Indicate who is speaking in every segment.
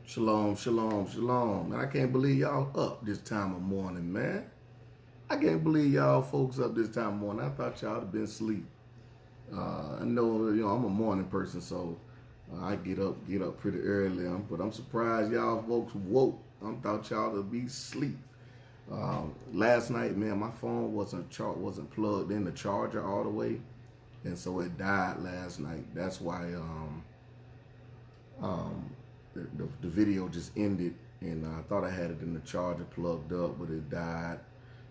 Speaker 1: Shalom, shalom, shalom. Man, I can't believe y'all up this time of morning, man. I can't believe y'all folks up this time of morning. I thought y'all had been asleep. I know, I'm a morning person, so I get up pretty early. But I'm surprised y'all folks woke. I thought y'all would be asleep. Last night, man, my phone wasn't plugged in the charger all the way, and so it died last night. That's why the video just ended, and I thought I had it in the charger plugged up, but it died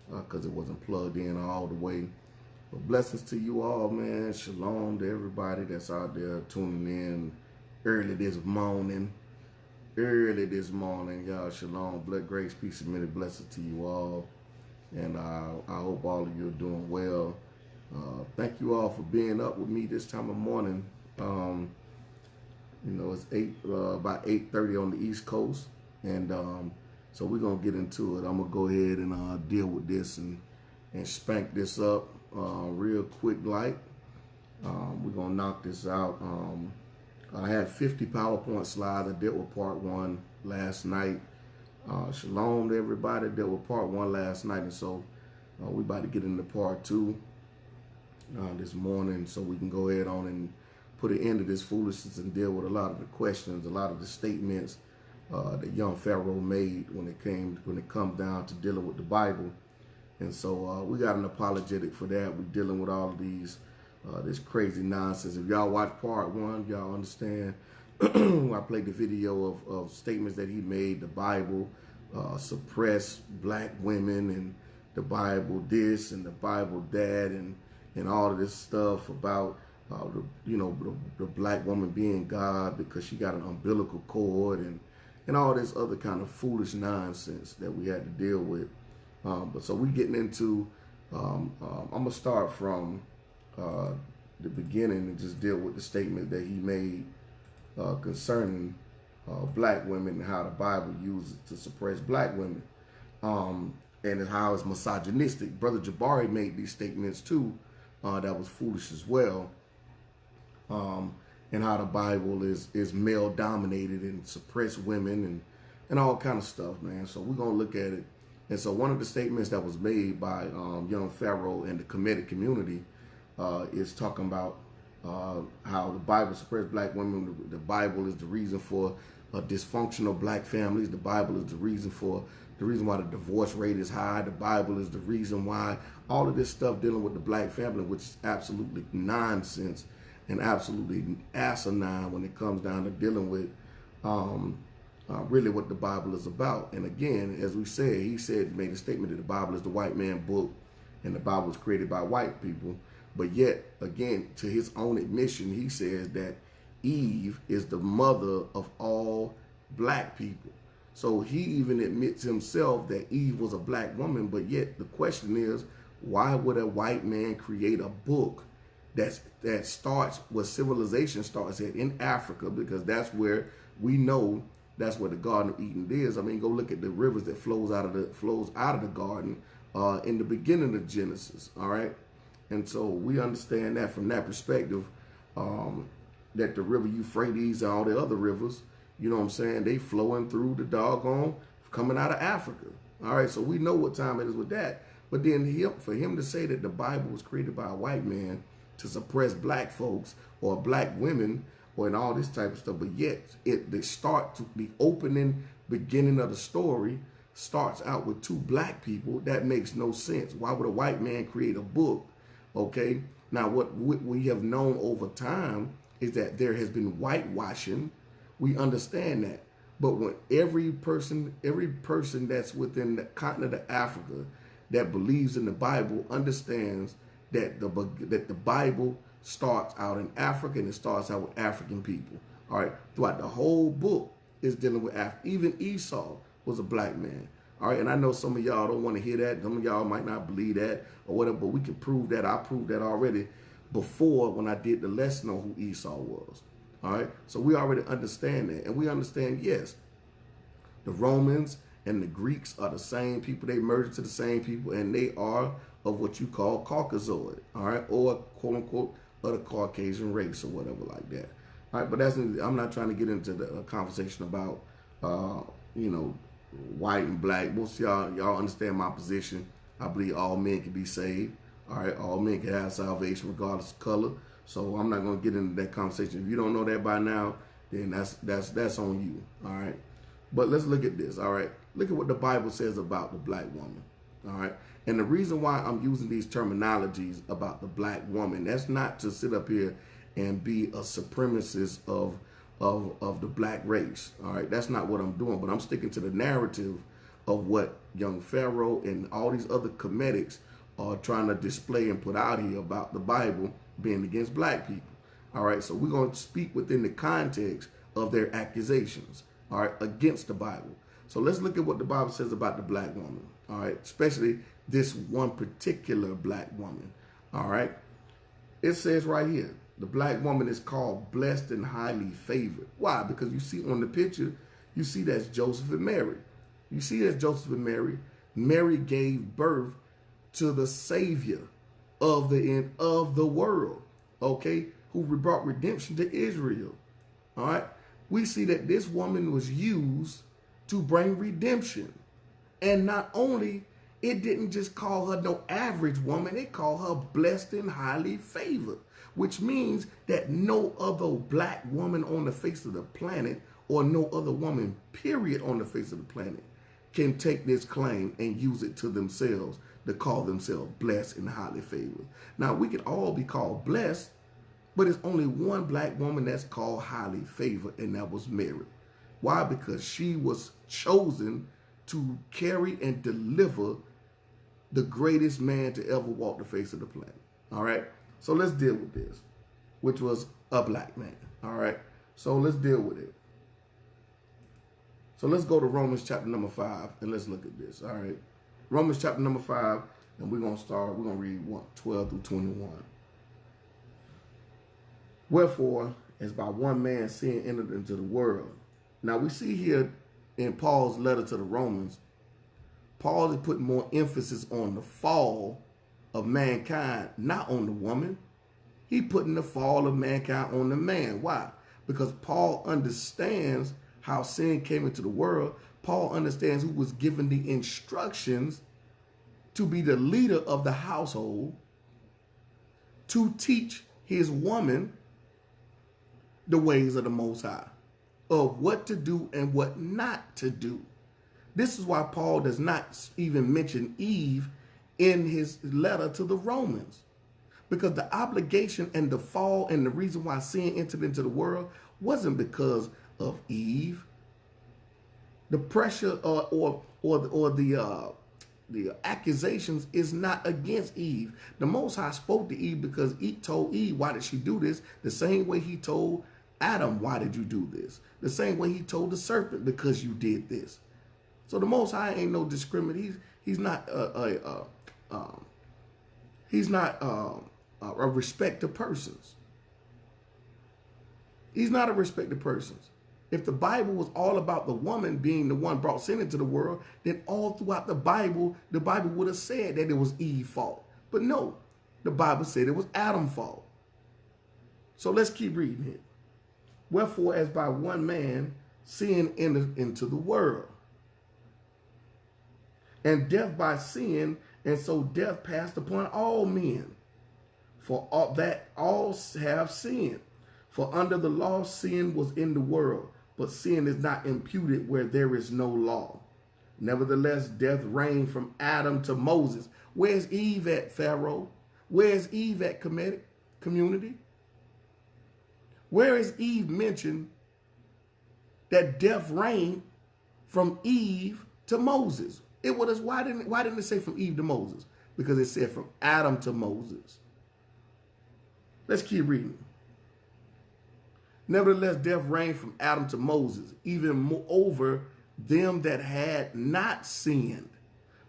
Speaker 1: because it wasn't plugged in all the way. But blessings to you all, man. Shalom to everybody that's out there tuning in early this morning. Y'all. Shalom, blood, grace, peace, and many blessings to you all. And I hope all of you are doing well. Thank you all for being up with me this time of morning. It's about 8:30 on the East Coast, and so we're gonna get into it. I'm gonna go ahead and deal with this and spank this up real quick. We're gonna knock this out. I had 50 PowerPoint slides. I dealt with part one last night. Shalom to everybody. Dealt with part one last night, and so we about to get into part two this morning, so we can go ahead on and put an end to this foolishness and deal with a lot of the questions, a lot of the statements that young Pharaoh made when it comes down to dealing with the Bible. And so we got an apologetic for that. We're dealing with all of these this crazy nonsense. If y'all watch part one, y'all understand. I played the video of statements that he made. The Bible suppress black women, and the Bible this and the Bible that, and all of this stuff about the black woman being God because she got an umbilical cord, and all this other kind of foolish nonsense that we had to deal with. But so we getting into, I'm gonna start from the beginning and just deal with the statement that he made concerning black women and how the Bible uses it to suppress black women, and how it's misogynistic. Brother Jabari made these statements too, that was foolish as well. And how the Bible is male dominated and suppress women and all kind of stuff, man. So we're gonna look at it. And so one of the statements that was made by young Pharaoh and the Kemetic community is talking about how the Bible suppress black women. The Bible is the reason for dysfunctional black families. The Bible is the reason why the divorce rate is high. The Bible is the reason why all of this stuff dealing with the black family, which is absolutely nonsense and absolutely asinine when it comes down to dealing with really what the Bible is about. And again, as we said, made a statement that the Bible is the white man book and the Bible was created by white people. But yet, again, to his own admission, he says that Eve is the mother of all black people. So he even admits himself that Eve was a black woman. But yet the question is, why would a white man create a book that starts where civilization starts at in Africa? Because that's where we know that's where the Garden of Eden is. I mean, go look at the rivers that flows out of the garden in the beginning of Genesis. All right, and so we understand that from that perspective, that the river Euphrates and all the other rivers, you know what I'm saying, they flowing through the doggone coming out of Africa. All right, so we know what time it is with that. But then for him to say that the Bible was created by a white man to suppress black folks or black women or and all this type of stuff, but yet the opening beginning of the story starts out with two black people. That makes no sense. Why would a white man create a book? Okay, now what we have known over time is that there has been whitewashing. We understand that, but when every person that's within the continent of Africa that believes in the Bible understands that the Bible starts out in Africa and it starts out with African people. All right, throughout the whole book is dealing with Africa. Even Esau was a black man. All right, and I know some of y'all don't want to hear that. Some of y'all might not believe that or whatever, but we can prove that. I proved that already before when I did the lesson on who Esau was. All right, so we already understand that, and we understand, yes, the Romans and the Greeks are the same people. They merged to the same people, and they are of what you call Caucasoid, all right, or quote unquote of the Caucasian race or whatever like that. All right, but I'm not trying to get into the conversation about you know, white and black. Most of y'all understand my position. I believe all men can be saved. All right, all men can have salvation regardless of color. So I'm not going to get into that conversation. If you don't know that by now, then that's on you. All right, but let's look at this. All right, look at what the Bible says about the black woman. All right, and the reason why I'm using these terminologies about the black woman, that's not to sit up here and be a supremacist of the black race. All right, that's not what I'm doing, but I'm sticking to the narrative of what young Pharaoh and all these other Kemetics are trying to display and put out here about the Bible being against black people. All right, so we're going to speak within the context of their accusations, all right, against the Bible. So let's look at what the Bible says about the black woman, all right, especially this one particular black woman, all right. It says right here, the black woman is called blessed and highly favored. Why? Because you see on the picture, you see that's Joseph and Mary. You see that's Joseph and Mary. Mary gave birth to the Savior of the end of the world, okay, who brought redemption to Israel. All right. We see that this woman was used to bring redemption. And not only, it didn't just call her no average woman, it called her blessed and highly favored, which means that no other black woman on the face of the planet, or no other woman, period, on the face of the planet, can take this claim and use it to themselves to call themselves blessed and highly favored. Now, we could all be called blessed, but it's only one black woman that's called highly favored, and that was Mary. Why? Because she was chosen to carry and deliver the greatest man to ever walk the face of the planet. All right? So let's deal with this, which was a black man. All right? So let's deal with it. So let's go to Romans chapter number 5, and let's look at this. All right? Romans chapter number 5, and we're going to read 12 through 21. Wherefore, as by one man sin entered into the world. Now we see here in Paul's letter to the Romans, Paul is putting more emphasis on the fall of mankind, not on the woman. He putting the fall of mankind on the man. Why? Because Paul understands how sin came into the world. Paul understands who was given the instructions to be the leader of the household, to teach his woman the ways of the Most High, of what to do and what not to do. This is why Paul does not even mention Eve in his letter to the Romans, because the obligation and the fall and the reason why sin entered into the world wasn't because of Eve. The pressure or the accusations is not against Eve. The Most High spoke to Eve because he told Eve, why did she do this? The same way he told Adam, why did you do this? The same way he told the serpent, because you did this. So the Most High ain't no discriminant. He's not a respect of persons. He's not a respect of persons. If the Bible was all about the woman being the one brought sin into the world, then all throughout the Bible would have said that it was Eve's fault. But no, the Bible said it was Adam's fault. So let's keep reading it. Wherefore, as by one man sin entered into the world, and death by sin, and so death passed upon all men, for all have sinned. For under the law sin was in the world, but sin is not imputed where there is no law. Nevertheless, death reigned from Adam to Moses. Where's Eve at, Pharaoh? Where's Eve at, Kemetic community? Where is Eve mentioned that death reigned from Eve to Moses? Why didn't it say from Eve to Moses? Because it said from Adam to Moses. Let's keep reading. Nevertheless, death reigned from Adam to Moses, even over them that had not sinned,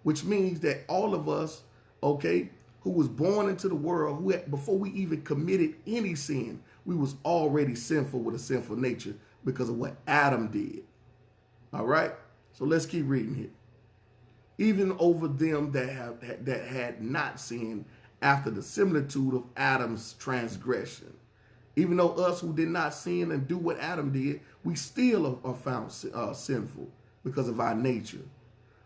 Speaker 1: which means that all of us, okay, who was born into the world, who had, before we even committed any sin, we was already sinful with a sinful nature because of what Adam did. All right, so let's keep reading here. Even over them that had not sinned after the similitude of Adam's transgression. Even though us who did not sin and do what Adam did, we still are found sinful because of our nature,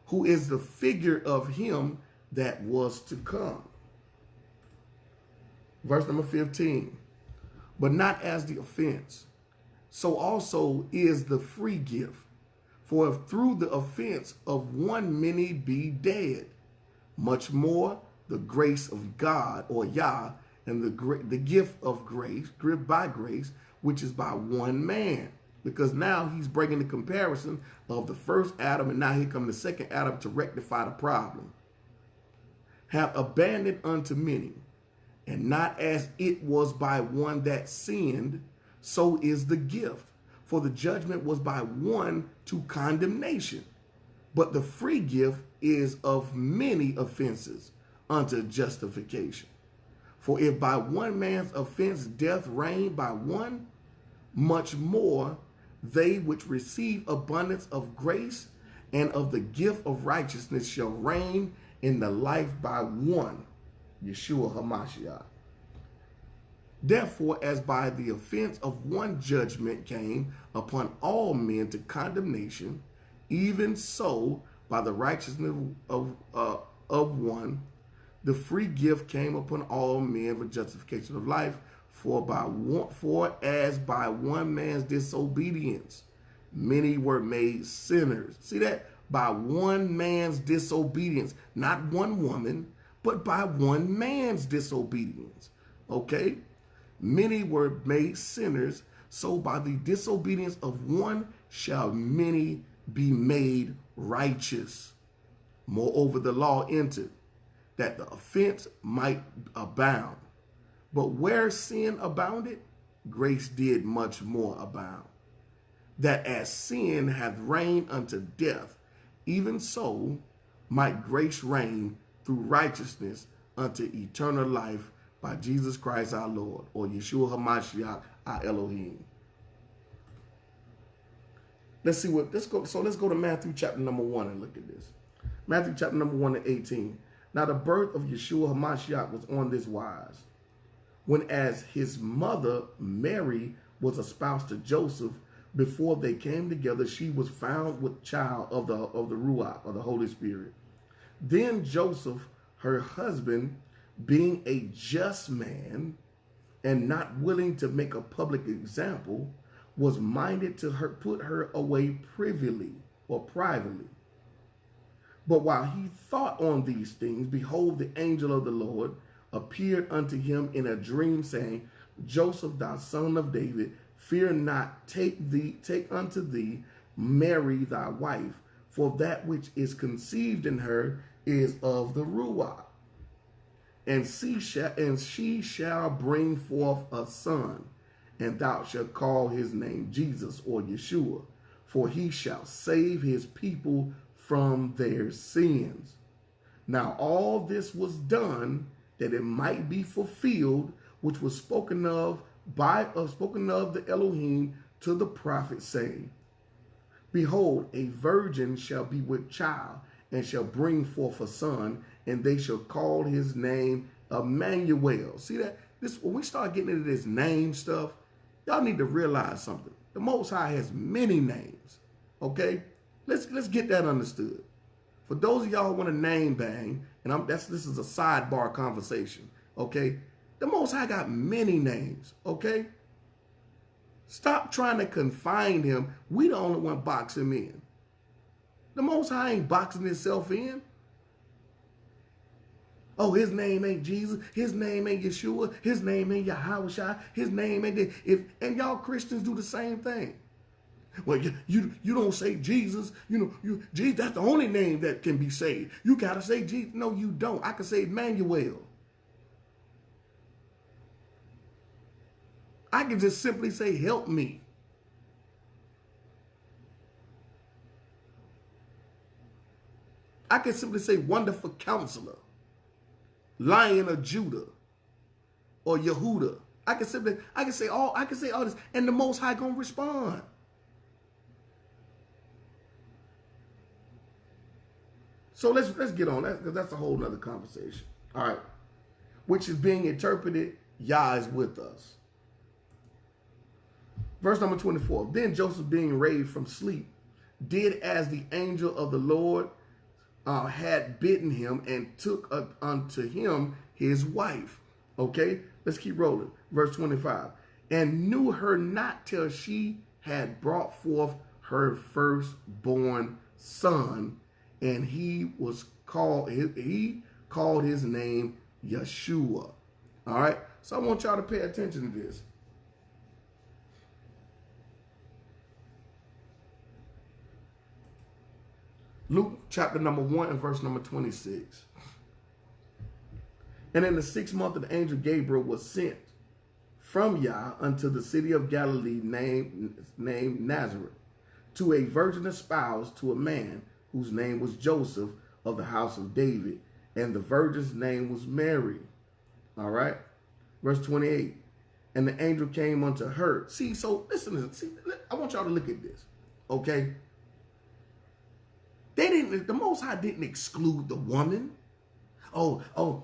Speaker 1: who is the figure of him that was to come. Verse number 15. But not as the offense, so also is the free gift. For if through the offense of one many be dead, much more the grace of God, or Yah, and the gift of grace, gift by grace, which is by one man. Because now he's bringing the comparison of the first Adam, and now here comes the second Adam to rectify the problem. Have abandoned unto many, and not as it was by one that sinned, so is the gift. For the judgment was by one to condemnation, but the free gift is of many offenses unto justification. For if by one man's offense death reigned by one, much more they which receive abundance of grace and of the gift of righteousness shall reign in the life by one, Yeshua HaMashiach. Therefore, as by the offense of one judgment came upon all men to condemnation, even so by the righteousness of one, the free gift came upon all men for justification of life. For as by one man's disobedience, many were made sinners. See that? By one man's disobedience, not one woman, but by one man's disobedience. Okay? Many were made sinners, so by the disobedience of one shall many be made righteous. Moreover, the law entered, that the offense might abound. But where sin abounded, grace did much more abound. That as sin hath reigned unto death, even so might grace reign through righteousness unto eternal life by Jesus Christ our Lord, or Yeshua HaMashiach our Elohim. Let's go to Matthew chapter number 1 and look at this. Matthew chapter number 1 and 18. Now the birth of Yeshua HaMashiach was on this wise. When as his mother Mary was espoused to Joseph, before they came together, she was found with child of the Ruach, or the Holy Spirit. Then Joseph, her husband, being a just man and not willing to make a public example, was minded to put her away privily or privately. But while he thought on these things, behold, the angel of the Lord appeared unto him in a dream, saying, Joseph, thou son of David, fear not, take unto thee Mary thy wife, for that which is conceived in her is of the Ruach. And she shall bring forth a son, and thou shalt call his name Jesus, or Yeshua, for he shall save his people from their sins. Now all this was done that it might be fulfilled, which was spoken of the Elohim to the prophet, saying, Behold, a virgin shall be with child, and shall bring forth a son, and they shall call his name Emmanuel. See that? When we start getting into this name stuff, y'all need to realize something. The Most High has many names. Okay? Let's get that understood. For those of y'all who want to name bang, and this is a sidebar conversation. Okay? The Most High got many names. Okay? Stop trying to confine him. We the only one box him in. The Most High ain't boxing himself in. Oh, his name ain't Jesus. His name ain't Yeshua. His name ain't Yahushua. His name ain't and y'all Christians do the same thing. Well, you don't say Jesus. Jesus, that's the only name that can be saved. You gotta say Jesus. No, you don't. I can say Emmanuel. I can just simply say, help me. I can simply say, wonderful counselor, Lion of Judah, or Yehuda. I can say all this, and the Most High gonna respond. So let's get on that, because that's a whole nother conversation. All right, which is being interpreted, Yah is with us. Verse number 24. Then Joseph, being raised from sleep, did as the angel of the Lord had bidden him, and took unto him his wife. Okay, let's keep rolling. Verse 25. And knew her not till she had brought forth her firstborn son, and he called his name Yeshua. All right, so I want y'all to pay attention to this. Luke chapter number 1 and verse number 26. And in the 6th month of the angel Gabriel was sent from Yah unto the city of Galilee named Nazareth, to a virgin espoused to a man whose name was Joseph, of the house of David, and the virgin's name was Mary. All right. Verse 28. And the angel came unto her. See, so listen, I want y'all to look at this. Okay. The Most High didn't exclude the woman.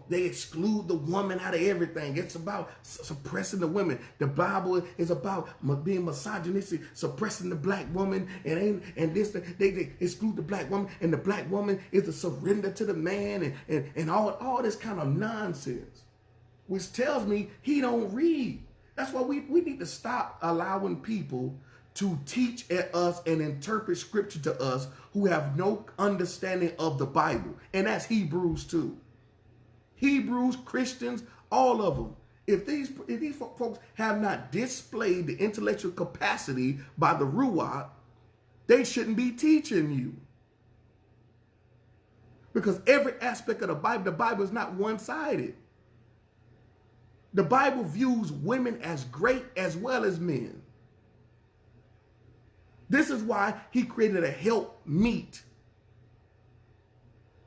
Speaker 1: They exclude the woman out of everything. It's about suppressing the women. The Bible is about being misogynistic, suppressing the black woman, they exclude the black woman, and the black woman is to surrender to the man, and all this kind of nonsense, which tells me he don't read. That's why we need to stop allowing people to teach at us and interpret scripture to us who have no understanding of the Bible. And that's Hebrews too. Hebrews, Christians, all of them. If these folks have not displayed the intellectual capacity by the Ruach, they shouldn't be teaching you. Because every aspect of the Bible is not one-sided. The Bible views women as great as well as men. This is why he created a help meet.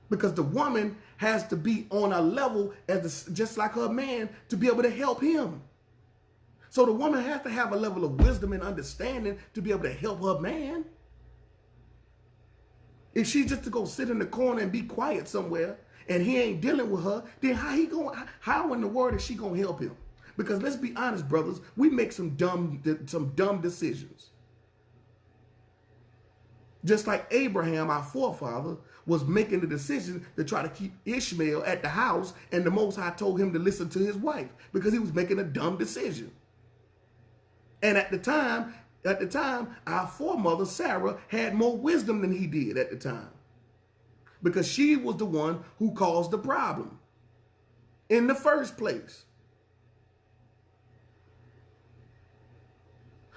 Speaker 1: Because the woman has to be on a level just like her man to be able to help him. So the woman has to have a level of wisdom and understanding to be able to help her man. If she's just to go sit in the corner and be quiet somewhere and he ain't dealing with her, then how in the world is she going to help him? Because let's be honest, brothers, we make some dumb decisions. Just like Abraham, our forefather, was making the decision to try to keep Ishmael at the house, and the Most High told him to listen to his wife because he was making a dumb decision. And at the time, our foremother, Sarah, had more wisdom than he did at the time, because she was the one who caused the problem in the first place.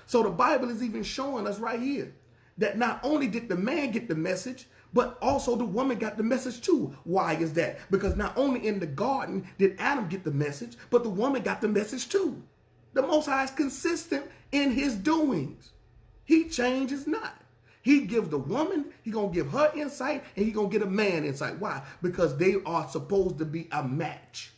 Speaker 1: So the Bible is even showing us right here that not only did the man get the message, but also the woman got the message too. Why is that? Because not only in the garden did Adam get the message, but the woman got the message too. The Most High is consistent in his doings. He changes not. He gives the woman, he going to give her insight, and he going to get a man insight. Why? Because they are supposed to be a match.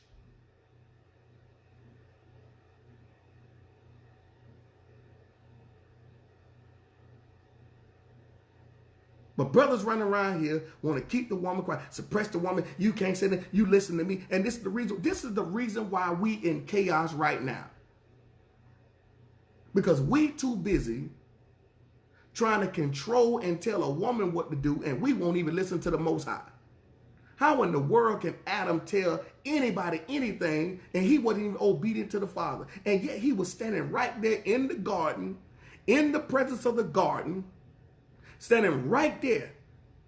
Speaker 1: But brothers running around here want to keep the woman quiet, suppress the woman. You can't say that. You listen to me. And this is the reason. This is the reason why we in chaos right now. Because we too busy trying to control and tell a woman what to do, and we won't even listen to the Most High. How in the world can Adam tell anybody anything, and he wasn't even obedient to the Father? And yet he was standing right there in the garden, in the presence of the garden, standing right there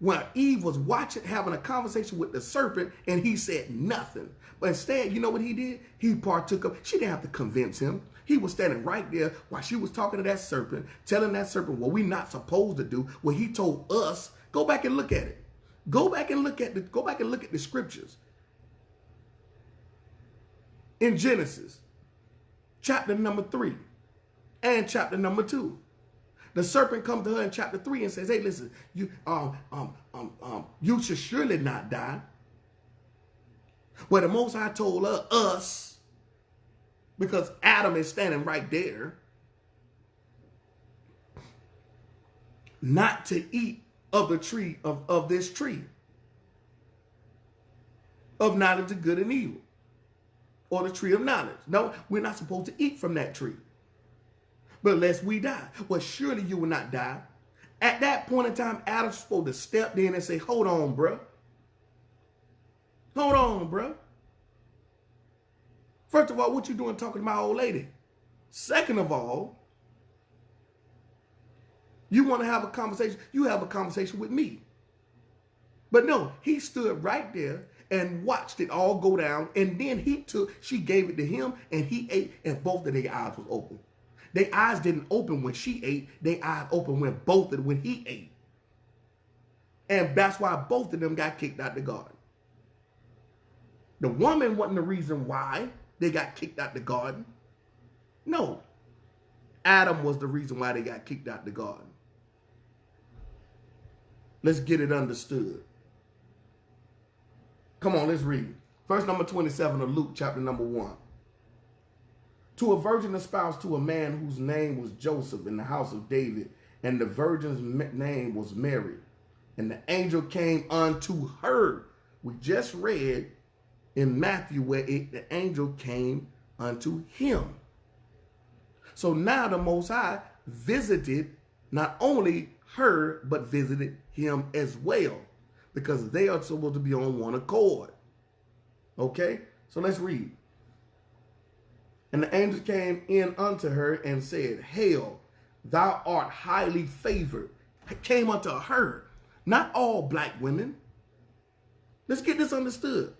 Speaker 1: where Eve was watching, having a conversation with the serpent, and he said nothing. But instead, you know what he did? He partook of, she didn't have to convince him. He was standing right there while she was talking to that serpent, telling that serpent what we're not supposed to do, what he told us. Go back and look at it. Go back and look at the scriptures. In Genesis, chapter number 3 and chapter number 2. The serpent comes to her in chapter 3 and says, hey, listen, you should surely not die. Well, the Most High told us, because Adam is standing right there, not to eat of the tree, of this tree, of knowledge of good and evil, or the tree of knowledge. No, we're not supposed to eat from that tree. But lest we die. Well, surely you will not die. At that point in time, Adam's supposed to step in and say, hold on, bro. Hold on, bro. First of all, what you doing talking to my old lady? Second of all, you want to have a conversation, you have a conversation with me. But no, he stood right there and watched it all go down. And then she gave it to him and he ate, and both of their eyes was open. Their eyes didn't open when she ate. Their eyes opened when he ate. And that's why both of them got kicked out the garden. The woman wasn't the reason why they got kicked out the garden. No. Adam was the reason why they got kicked out the garden. Let's get it understood. Come on, let's read. Verse number 27 of Luke chapter number 1. To a virgin espoused to a man whose name was Joseph in the house of David, and the virgin's name was Mary. And the angel came unto her. We just read in Matthew where the angel came unto him. So now the Most High visited not only her, but visited him as well, because they are supposed to be on one accord. Okay, so let's read. And the angel came in unto her and said, Hail, thou art highly favored. It came unto her, not all black women. Let's get this understood.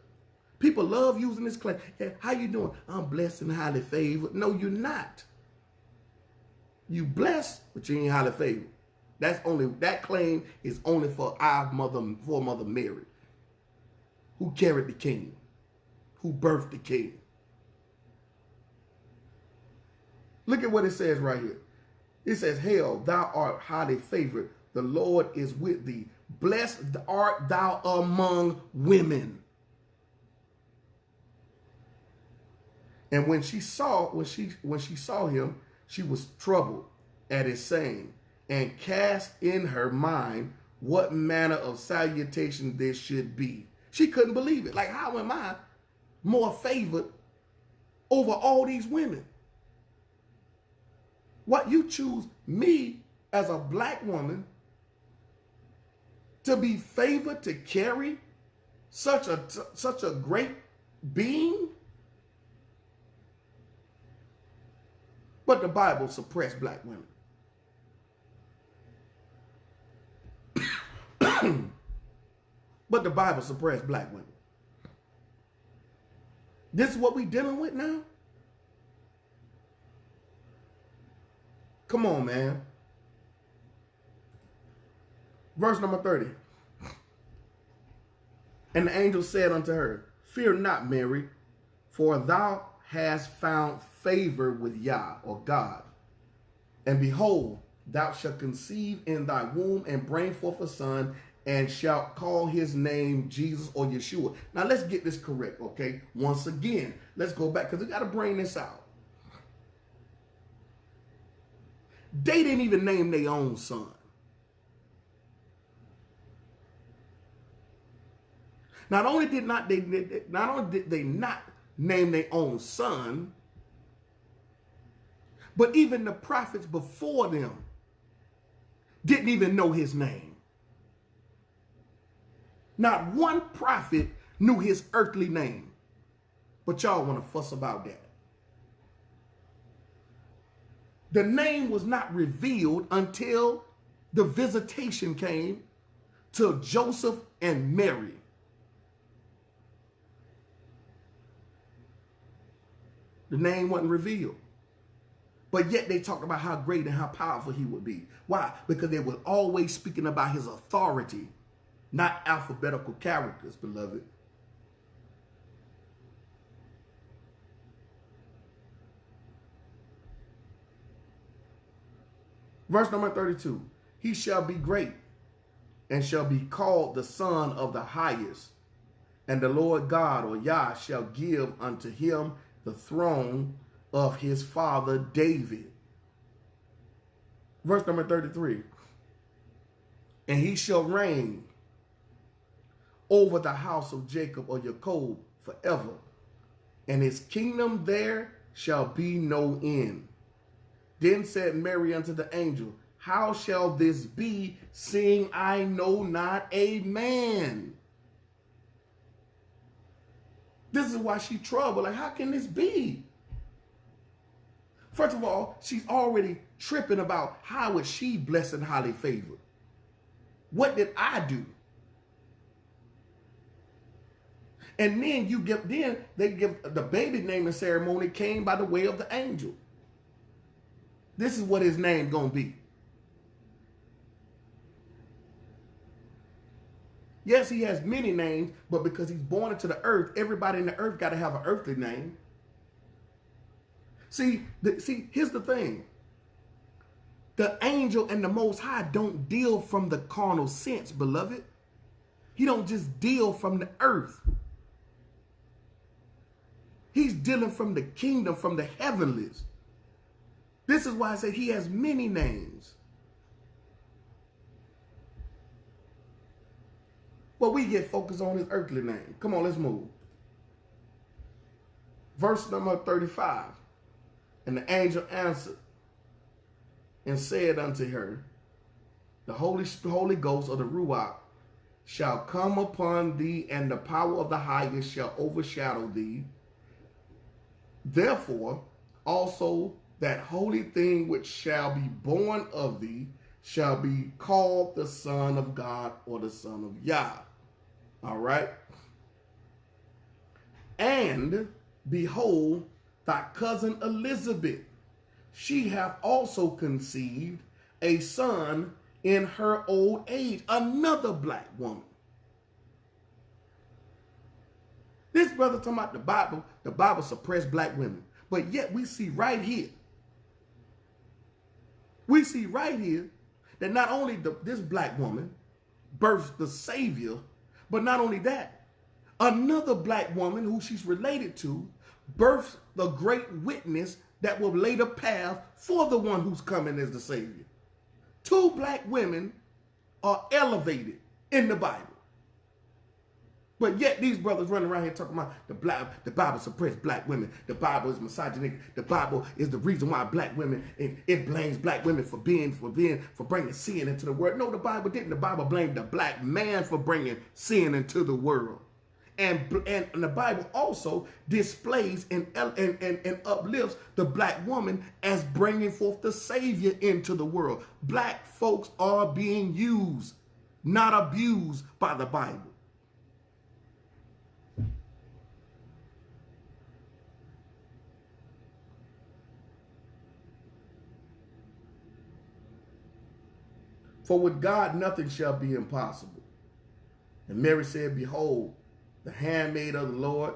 Speaker 1: People love using this claim. Hey, how you doing? I'm blessed and highly favored. No, you're not. You blessed, but you ain't highly favored. That claim is only for our mother Mary, who carried the king, who birthed the king. Look at what it says right here. It says, Hail, thou art highly favored. The Lord is with thee. Blessed art thou among women. And when she saw him, she was troubled at his saying, and cast in her mind what manner of salutation this should be. She couldn't believe it. Like, how am I more favored over all these women? What, you choose me as a black woman to be favored to carry such a great being? But the Bible suppressed black women. But the Bible suppressed black women. This is what we're dealing with now? Come on, man. Verse number 30. And the angel said unto her, Fear not, Mary, for thou hast found favor with Yah, or God. And behold, thou shalt conceive in thy womb and bring forth a son, and shalt call his name Jesus, or Yeshua. Now let's get this correct, okay? Once again, let's go back, because we got to bring this out. They didn't even name their own son. Not only did they not name their own son, but even the prophets before them didn't even know his name. Not one prophet knew his earthly name. But y'all want to fuss about that. The name was not revealed until the visitation came to Joseph and Mary. The name wasn't revealed. But yet they talked about how great and how powerful he would be. Why? Because they were always speaking about his authority, not alphabetical characters, beloved. Verse number 32. He shall be great and shall be called the Son of the Highest. And the Lord God, or Yah, shall give unto him the throne of his father David. Verse number 33. And he shall reign over the house of Jacob, or Jacob, forever. And his kingdom there shall be no end. Then said Mary unto the angel, how shall this be, seeing I know not a man? This is why she troubled. Like, how can this be? First of all, she's already tripping about how is she blessed and highly favored. What did I do? And then they give the baby naming ceremony came by the way of the angel. This is what his name gonna be. Yes, he has many names, but because he's born into the earth, everybody in the earth got to have an earthly name. See, here's the thing. The angel and the Most High don't deal from the carnal sense, beloved. He don't just deal from the earth. He's dealing from the kingdom, from the heavenlies. This is why I say he has many names. But we get focused on his earthly name. Come on, let's move. Verse number 35. And the angel answered and said unto her, the Holy Ghost of the Ruach shall come upon thee, and the power of the highest shall overshadow thee. Therefore, also that holy thing which shall be born of thee shall be called the Son of God, or the Son of Yah. All right. And behold, thy cousin Elizabeth, she hath also conceived a son in her old age, another black woman. This brother talking about the Bible suppressed black women. But yet we see right here, that not only this black woman birthed the Savior, but not only that, another black woman who she's related to birthed the great witness that will lay the path for the one who's coming as the Savior. Two black women are elevated in the Bible. But yet these brothers running around here talking about the Bible suppressed black women. The Bible is misogynistic. The Bible is the reason why black women, it blames black women for bringing sin into the world. No, the Bible didn't. The Bible blamed the black man for bringing sin into the world. And the Bible also displays and uplifts the black woman as bringing forth the Savior into the world. Black folks are being used, not abused by the Bible. For with God nothing shall be impossible. And Mary said, behold, the handmaid of the Lord,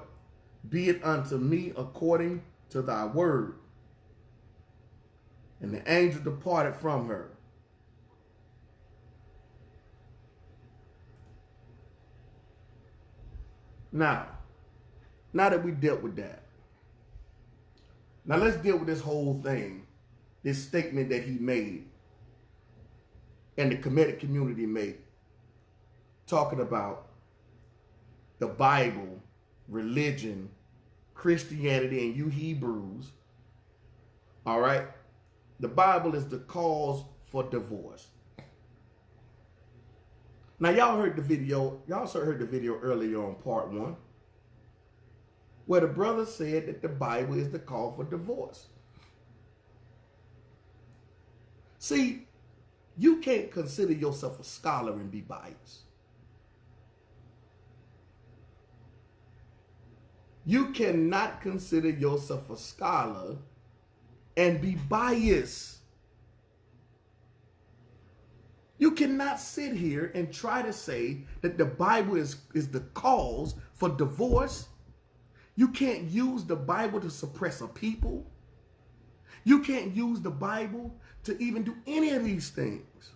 Speaker 1: be it unto me according to thy word. And the angel departed from her. Now that we dealt with that, now let's deal with this whole thing, this statement that he made and the Kemetic community made, talking about the Bible, religion, Christianity, and you Hebrews. All right? The Bible is the cause for divorce. Now, y'all heard the video. Y'all also heard the video earlier on part 1, where the brother said that the Bible is the cause for divorce. See, you can't consider yourself a scholar and be biased. You cannot consider yourself a scholar and be biased. You cannot sit here and try to say that the Bible is the cause for divorce. You can't use the Bible to suppress a people. You can't use the Bible to even do any of these things.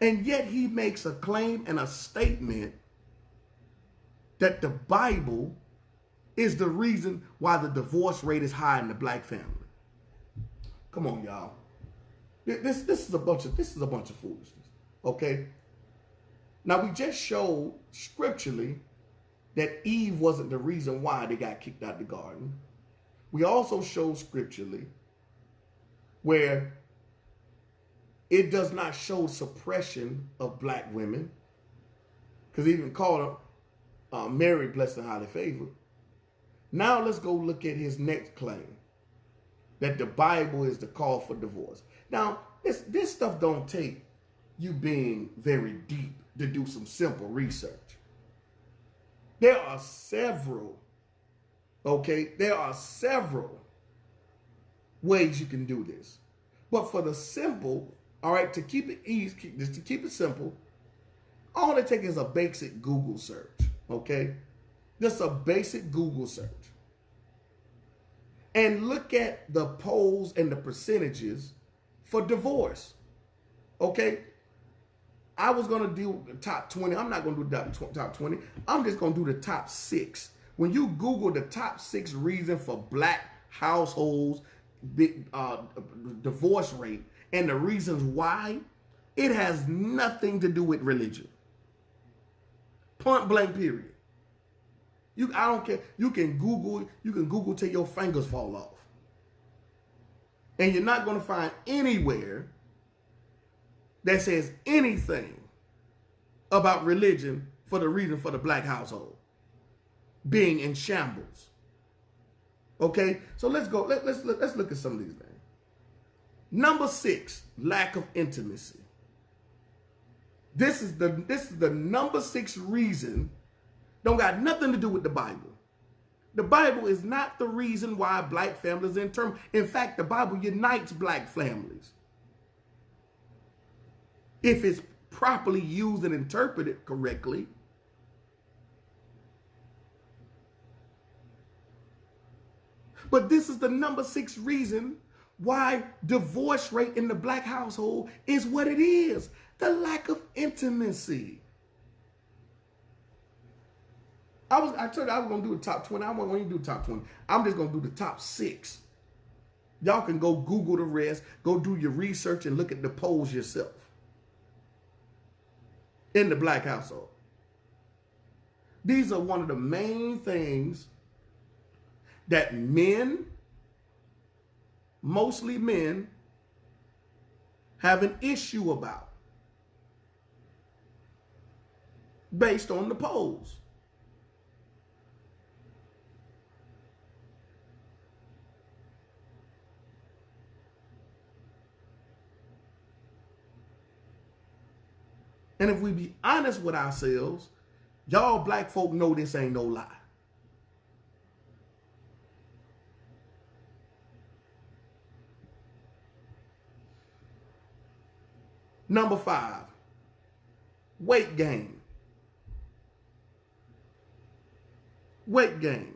Speaker 1: And yet he makes a claim and a statement that the Bible is the reason why the divorce rate is high in the black family. Come on, y'all. This is a bunch of foolishness. Okay? Now we just showed scripturally that Eve wasn't the reason why they got kicked out of the garden. we also show scripturally where it does not show suppression of black women, because he even called her Mary, blessed and highly favored. Now let's go look at his next claim, that the Bible is the call for divorce. Now, this stuff don't take you being very deep to do some simple research. There are several, there are several ways you can do this. But for the simple, all right, to keep it easy, just to keep it simple, all it takes is a basic Google search, okay? Just a basic Google search. And look at the polls and the percentages for divorce, okay? I was going to do the top 20. I'm not going to do the top 20. I'm just going to do the top 6. When you Google the top 6 reasons for black households, divorce rate, and the reasons why, it has nothing to do with religion. Point blank, period. I don't care. You can Google till your fingers fall off. And you're not going to find anywhere that says anything about religion for the reason for the black household being in shambles. Okay? So let's go. Let's look at some of these things. Number 6, lack of intimacy. This is the number 6 reason. Don't got nothing to do with the Bible. The Bible is not the reason why black families are in turmoil. In fact, the Bible unites black families, if it's properly used and interpreted correctly. But this is the number 6 reason why divorce rate in the black household is what it is. The lack of intimacy. I told you I was going to do the top 20. I wasn't going to do the top 20. I'm just going to do the top 6. Y'all can go Google the rest. Go do your research and look at the polls yourself. In the black household. These are one of the main things that men, mostly men, have an issue about based on the polls. And if we be honest with ourselves, y'all black folk know this ain't no lie. Number 5, weight gain. Weight gain.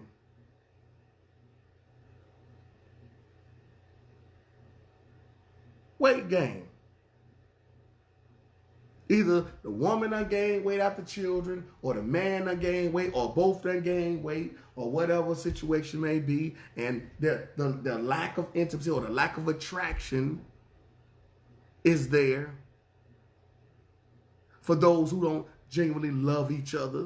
Speaker 1: Weight gain. Either the woman done gained weight after children, or the man done gained weight, or both done gained weight, or whatever situation may be, and the lack of intimacy or the lack of attraction is there for those who don't genuinely love each other.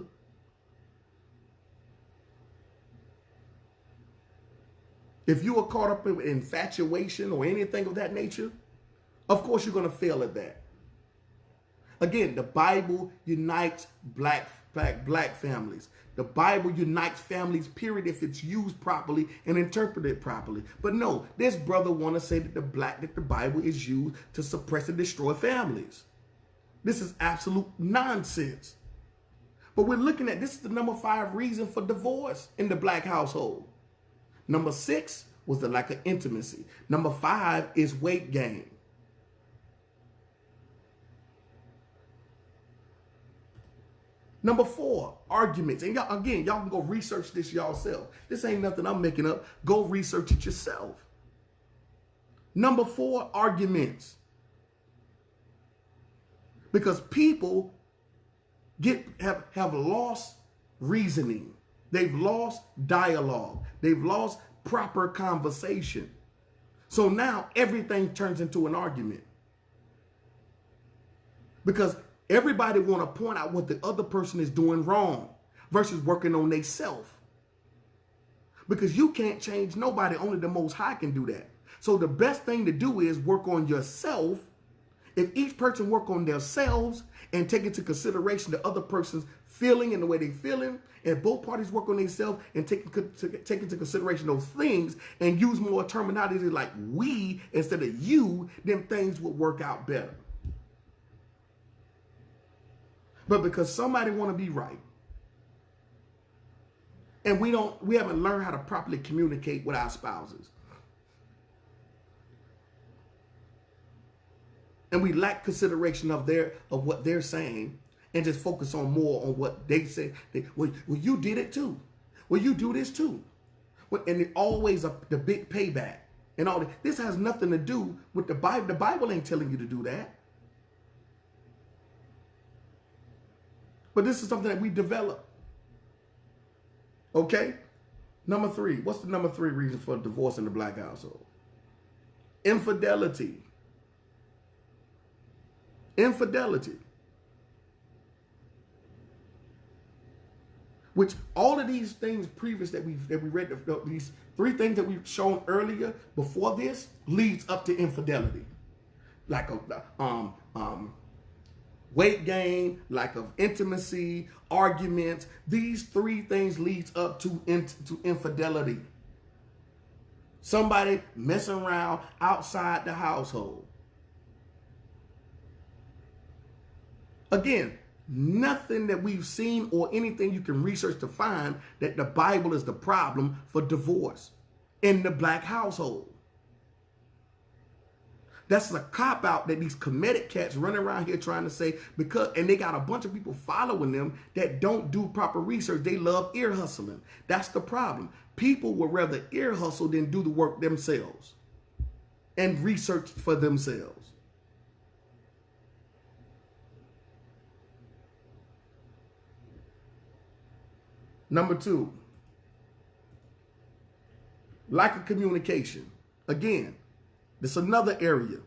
Speaker 1: If you are caught up in infatuation or anything of that nature, of course you're going to fail at that. Again, the Bible unites black families. The Bible unites families, period, if it's used properly and interpreted properly. But no, this brother want to say that the Bible is used to suppress and destroy families. This is absolute nonsense. But we're looking at, this is the number 5 reason for divorce in the black household. Number 6 was the lack of intimacy. Number 5 is weight gain. Number 4, arguments. And y'all can go research this yourself. This ain't nothing I'm making up. Go research it yourself. Number 4, arguments. Because people have lost reasoning. They've lost dialogue. They've lost proper conversation. So now everything turns into an argument. Because everybody want to point out what the other person is doing wrong versus working on themselves. Because you can't change nobody. Only the Most High can do that. So the best thing to do is work on yourself. If each person work on themselves and take into consideration the other person's feeling and the way they're feeling, and both parties work on themselves and take into consideration those things and use more terminology like we instead of you, then things would work out better. But because somebody want to be right, and we haven't learned how to properly communicate with our spouses, and we lack consideration of what they're saying, and just focus on more on what they say. Well, you did it too. Well, you do this too. And it always the big payback and all that. This has nothing to do with the Bible. The Bible ain't telling you to do that. But this is something that we develop. Okay? Number 3. What's the number 3 reason for divorce in the black household? Infidelity. Infidelity. Which all of these things previous that we read, these 3 things that we've shown earlier before this leads up to infidelity. Like a weight gain, lack of intimacy, arguments. These 3 things leads up to infidelity. Somebody messing around outside the household. Again, nothing that we've seen or anything you can research to find that the Bible is the problem for divorce in the black household. That's a cop-out that these Kemetic cats running around here trying to say, and they got a bunch of people following them that don't do proper research. They love ear hustling. That's the problem. People would rather ear hustle than do the work themselves and research for themselves. Number 2, lack of communication. Again, this is another area.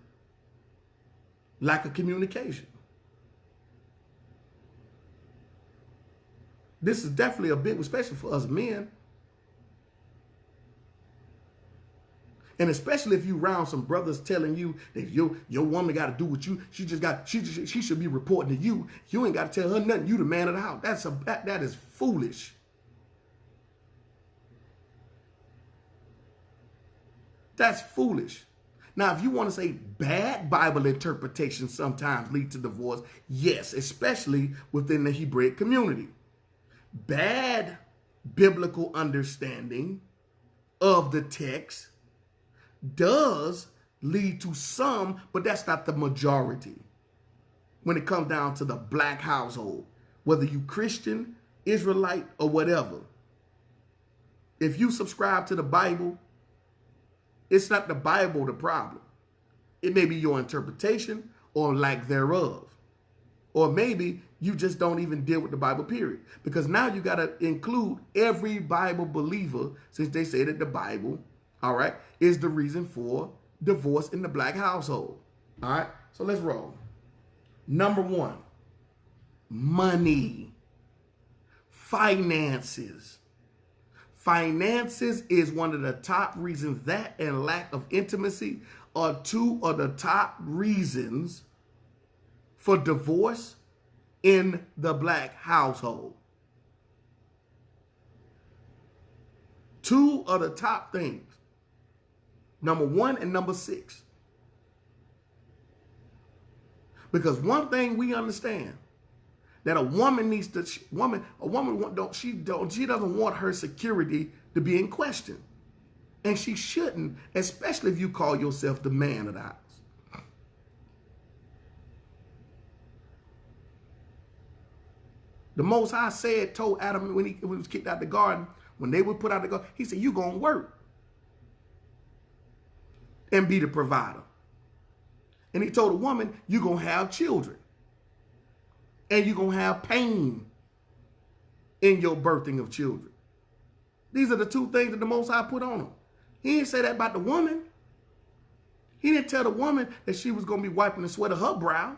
Speaker 1: Lack of communication. This is definitely a big, especially for us men. And especially if you around some brothers telling you that your woman got to do what she should be reporting to you. You ain't got to tell her nothing. You the man of the house. That is foolish. That's foolish. Now, if you want to say bad Bible interpretation sometimes lead to divorce, yes, especially within the Hebraic community. Bad biblical understanding of the text does lead to some, but that's not the majority. When it comes down to the black household, whether you Christian, Israelite, or whatever, if you subscribe to the Bible, it's not the Bible the problem. It may be your interpretation or lack thereof. Or maybe you just don't even deal with the Bible, period. Because now you got to include every Bible believer, since they say that the Bible, all right, is the reason for divorce in the black household. All right, so let's roll. Number 1, money, finances. Finances is one of the top reasons. That and lack of intimacy are 2 of the top reasons for divorce in the black household. 2 of the top things. Number 1 and number 6. Because one thing we understand, that a woman needs to, she doesn't want her security to be in question. And she shouldn't, especially if you call yourself the man of the house. The Most High told Adam when he was kicked out the garden, when they were put out the garden, he said, you're going to work and be the provider. And he told the woman, you're going to have children. And you're going to have pain in your birthing of children. These are the 2 things that the Most High put on them. He didn't say that about the woman. He didn't tell the woman that she was going to be wiping the sweat of her brow.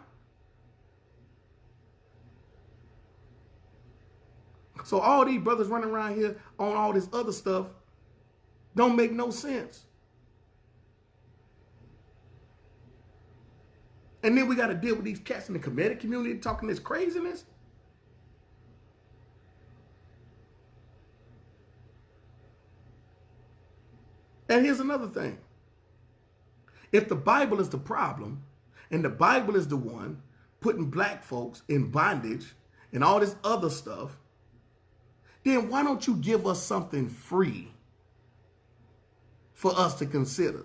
Speaker 1: So all these brothers running around here on all this other stuff, Don't make no sense. And then we got to deal with these cats in the Kemetic community talking this craziness. And here's another thing. If the Bible is the problem, and the Bible is the one putting black folks in bondage and all this other stuff, then why don't you give us something free for us to consider?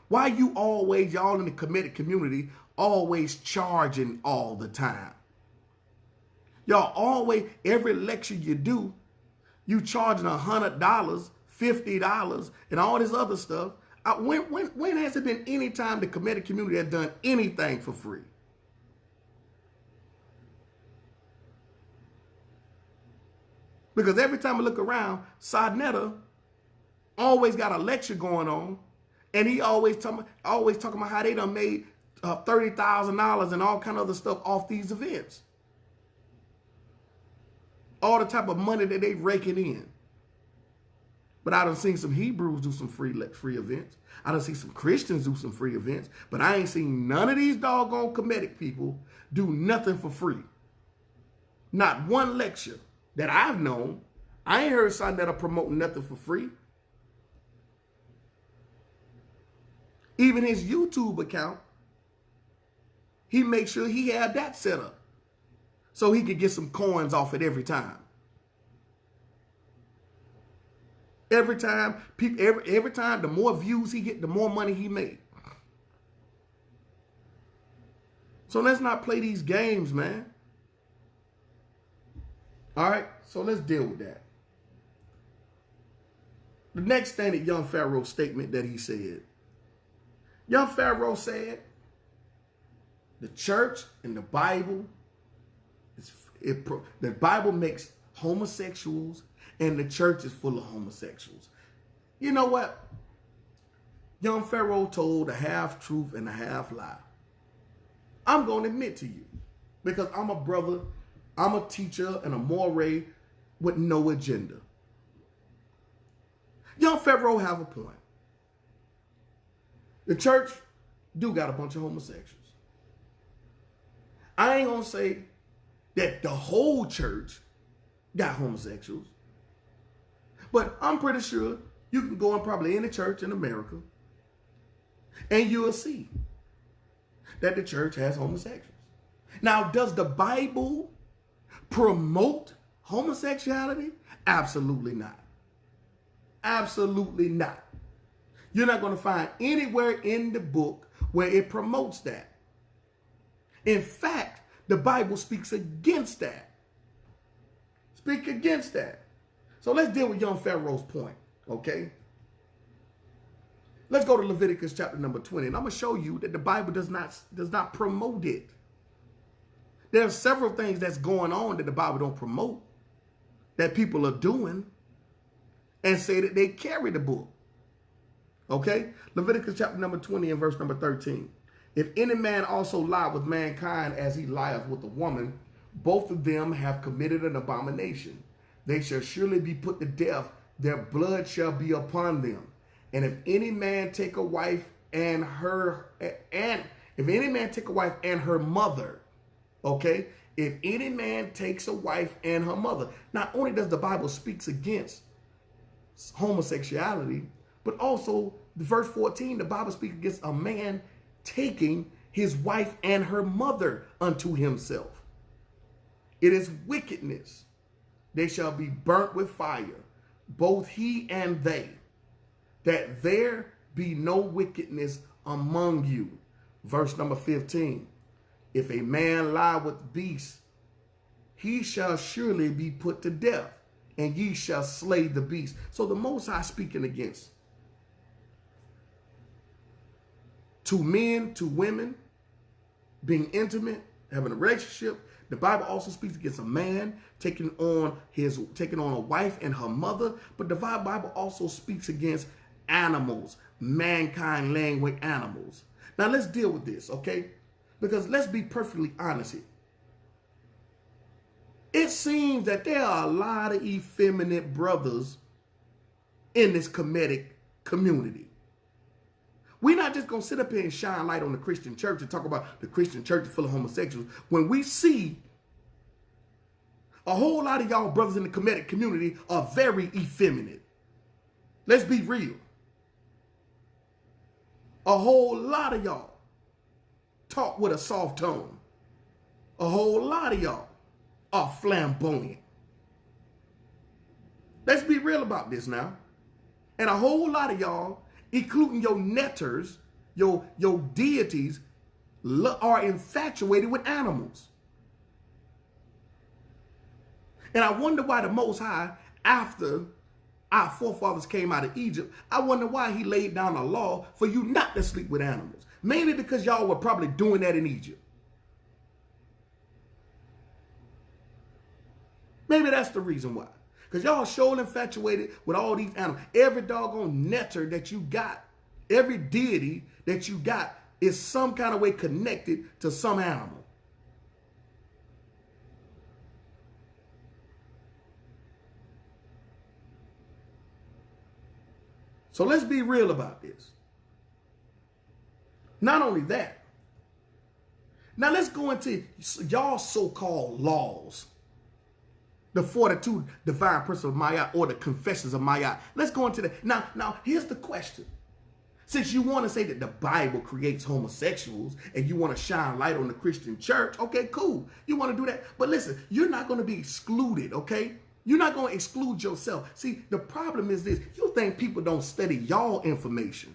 Speaker 1: Why you always, y'all in the Kemetic community, always charging all the time? Y'all always, every lecture you do, you charging $100, $50, and all this other stuff. When has it been any time the Kemetic community has done anything for free? Because every time I look around, Sadnetta always got a lecture going on, and he always talking about how they done made $30,000 and all kind of other stuff off these events. All the type of money that they raking in. But I done seen some Hebrews do some free events. I done seen some Christians do some free events. But I ain't seen none of these doggone Kemetic people do nothing for free. Not one lecture that I've known. I ain't heard Sadnetta promoting nothing for free. Even his YouTube account, he makes sure he had that set up so he could get some coins off it every time. Every time, every time, the more views he get, the more money he make. So let's not play these games, man. All right, so let's deal with that. The next thing that young Pharaoh's statement that he said. Young Pharaoh said, the church and the Bible, the Bible makes homosexuals, and the church is full of homosexuals. You know what? Young Pharaoh told a half truth and a half lie. I'm going to admit to you, because I'm a brother, I'm a teacher and a moray with no agenda. Young Pharaoh have a point. The church do got a bunch of homosexuals. I ain't going to say that the whole church got homosexuals. But I'm pretty sure you can go in probably any church in America and you'll see that the church has homosexuals. Now, does the Bible promote homosexuality? Absolutely not. Absolutely not. You're not going to find anywhere in the book where it promotes that. In fact, the Bible speaks against that. Speak against that. So let's deal with young Pharaoh's point, okay? Let's go to Leviticus chapter number 20, and I'm going to show you that the Bible does not promote it. There are several things that's going on that the Bible don't promote, that people are doing, and say that they carry the book. Okay? Leviticus chapter number 20 and verse number 13. If any man also lie with mankind as he lieth with a woman, both of them have committed an abomination. They shall surely be put to death. Their blood shall be upon them. And if any man take a wife and her mother, okay? If any man takes a wife and her mother, not only does the Bible speaks against homosexuality, but also verse 14, the Bible speaks against a man taking his wife and her mother unto himself. It is wickedness. They shall be burnt with fire, both he and they, that there be no wickedness among you. Verse number 15. If a man lie with beasts, he shall surely be put to death, and ye shall slay the beast. So the Most High speaking against two men, two women, being intimate, having a relationship. The Bible also speaks against a man taking on a wife and her mother. But the Bible also speaks against animals, mankind laying with animals. Now let's deal with this, okay? Because let's be perfectly honest here. It seems that there are a lot of effeminate brothers in this Kemetic community. We're not just going to sit up here and shine light on the Christian church and talk about the Christian church is full of homosexuals when we see a whole lot of y'all brothers in the Kemetic community are very effeminate. Let's be real. A whole lot of y'all talk with a soft tone. A whole lot of y'all are flamboyant. Let's be real about this now. And a whole lot of y'all, including your netters, your deities, are infatuated with animals. And I wonder why the Most High, after our forefathers came out of Egypt, I wonder why he laid down a law for you not to sleep with animals. Mainly because y'all were probably doing that in Egypt. Maybe that's the reason why. Because y'all surely infatuated with all these animals. Every doggone netter that you got, every deity that you got is some kind of way connected to some animal. So let's be real about this. Not only that, now let's go into y'all so-called laws. The 42 divine principles of Ma'at, or the confessions of Ma'at. Let's go into that. Now, here's the question. Since you want to say that the Bible creates homosexuals and you want to shine light on the Christian church, okay, cool. You want to do that. But listen, you're not going to be excluded, okay? You're not going to exclude yourself. See, the problem is this. You think people don't study y'all information.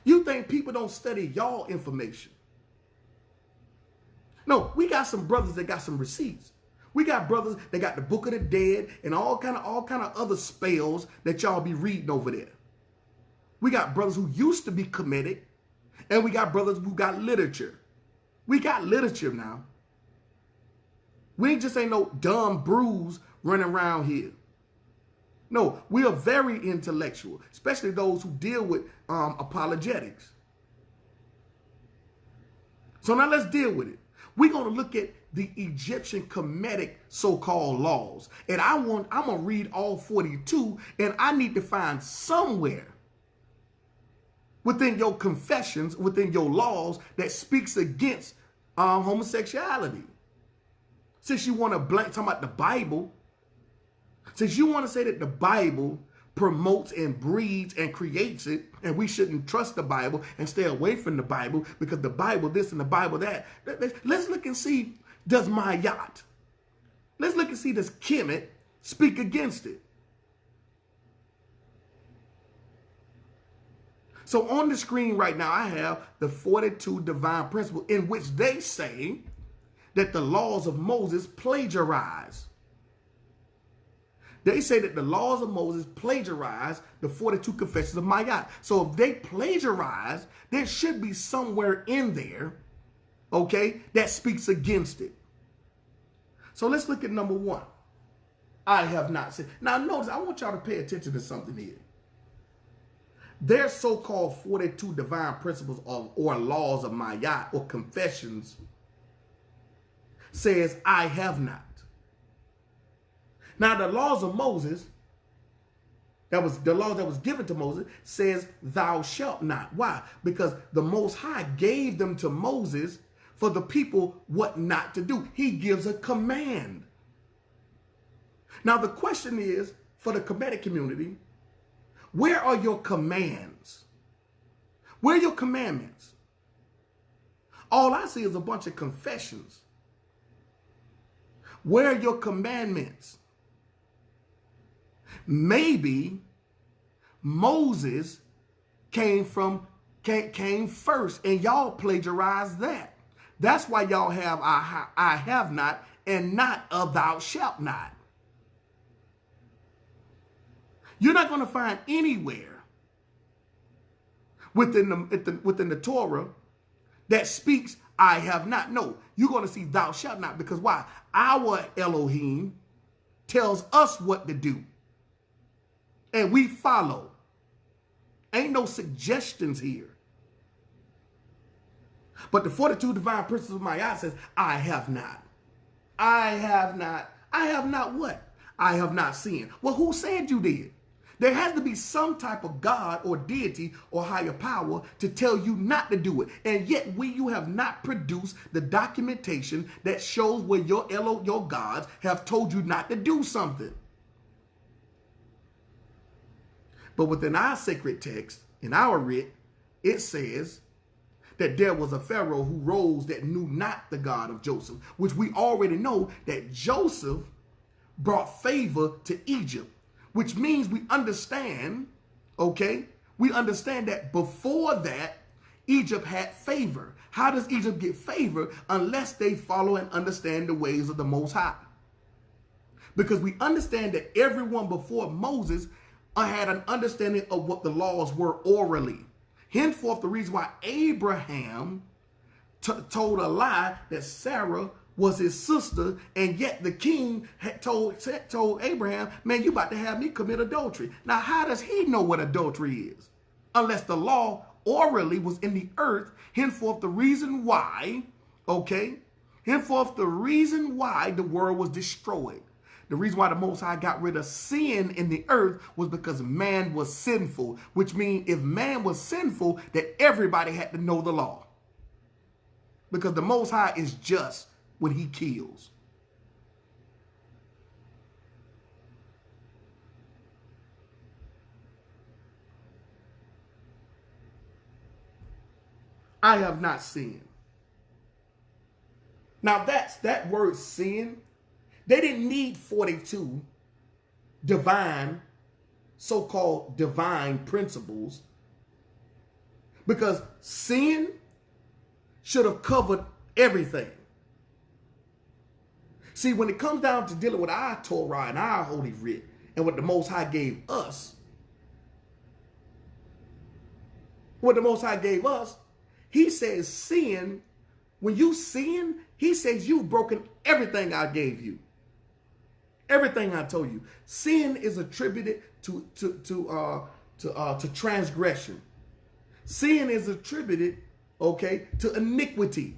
Speaker 1: You think people don't study y'all information. No, we got some brothers that got some receipts. We got brothers that got the Book of the Dead and all kind of other spells that y'all be reading over there. We got brothers who used to be Kemetic, and we got brothers who got literature. We got literature now. We just ain't no dumb brews running around here. No, we are very intellectual, especially those who deal with apologetics. So now let's deal with it. We're going to look at the Egyptian Kemetic so-called laws. And I'm going to read all 42, and I need to find somewhere within your confessions, within your laws, that speaks against homosexuality. Since you want to talk about the Bible, since you want to say that the Bible promotes and breeds and creates it, and we shouldn't trust the Bible and stay away from the Bible because the Bible this and the Bible that. Let's look and see, does Ma'at, let's look and see, does Kemet speak against it? So on the screen right now, I have the 42 divine principles in which they say that the laws of Moses plagiarize. They say that the laws of Moses plagiarize the 42 confessions of Ma'at. So if they plagiarize, there should be somewhere in there, okay, that speaks against it. So let's look at number 1. I have not seen. Now notice, I want y'all to pay attention to something here. Their so-called 42 divine principles or laws of Ma'at or confessions says, I have not. Now, the laws of Moses, that was the law that was given to Moses, says, thou shalt not. Why? Because the Most High gave them to Moses for the people what not to do. He gives a command. Now, the question is, for the Kemetic community, where are your commands? Where are your commandments? All I see is a bunch of confessions. Where are your commandments? Maybe Moses came first and y'all plagiarized that. That's why y'all have I have not and not a thou shalt not. You're not going to find anywhere within the Torah that speaks I have not. No, you're going to see thou shalt not, because why? Our Elohim tells us what to do. And we follow. Ain't no suggestions here. But the 42 divine principles of Ma'at says, I have not. I have not. I have not what? I have not sinned. Well, who said you did? There has to be some type of God or deity or higher power to tell you not to do it. And yet you have not produced the documentation that shows where your gods have told you not to do something. But within our sacred text, in our writ, it says that there was a Pharaoh who rose that knew not the God of Joseph, which we already know that Joseph brought favor to Egypt, which means we understand, okay? We understand that before that, Egypt had favor. How does Egypt get favor unless they follow and understand the ways of the Most High? Because we understand that everyone before Moses had an understanding of what the laws were orally. Henceforth, the reason why Abraham told a lie that Sarah was his sister, and yet the king had told Abraham, man, you about to have me commit adultery. Now, how does he know what adultery is? Unless the law orally was in the earth, henceforth the reason why, okay, henceforth the reason why the world was destroyed. The reason why the Most High got rid of sin in the earth was because man was sinful, which means if man was sinful, that everybody had to know the law. Because the Most High is just when he kills. I have not sinned. Now that word sin, they didn't need 42 divine, so-called divine principles, because sin should have covered everything. See, when it comes down to dealing with our Torah and our Holy Writ and what the Most High gave us, he says sin, when you sin, he says you've broken everything I gave you. Everything I told you. Sin is attributed to transgression. Sin is attributed, okay, to iniquity.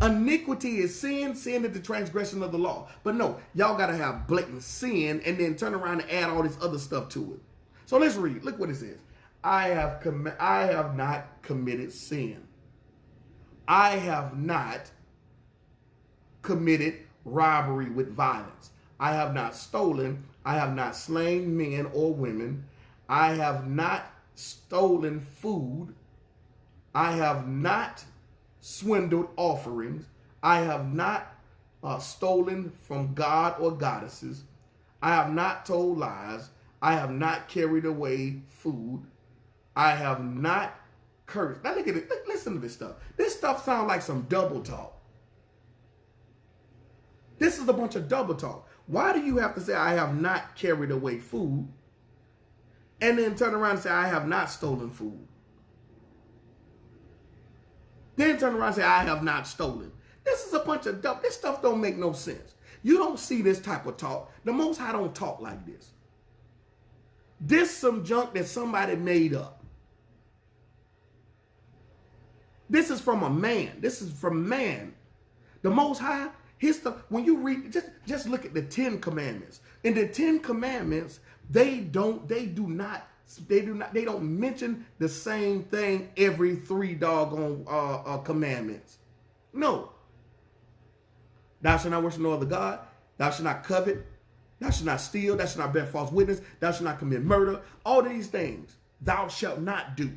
Speaker 1: Iniquity is sin. Sin is the transgression of the law. But no, y'all got to have blatant sin and then turn around and add all this other stuff to it. So let's read. Look what it says. I have not committed sin. I have not committed robbery with violence. I have not stolen. I have not slain men or women. I have not stolen food. I have not swindled offerings. I have not stolen from God or goddesses. I have not told lies. I have not carried away food. I have not cursed. Now look at it. Listen to this stuff. This stuff sounds like some double talk. This is a bunch of double talk. Why do you have to say I have not carried away food and then turn around and say I have not stolen food? Then turn around and say I have not stolen. This is a bunch of double. This stuff don't make no sense. You don't see this type of talk. The Most High don't talk like this. This some junk that somebody made up. This is from a man. This is from man. The Most High, his stuff, when you read, just look at the 10 Commandments. In the 10 Commandments, they don't mention the same thing every 3 doggone commandments. No. Thou shalt not worship no other God. Thou shalt not covet. Thou shalt not steal. Thou shalt not bear false witness. Thou shalt not commit murder. All these things thou shalt not do.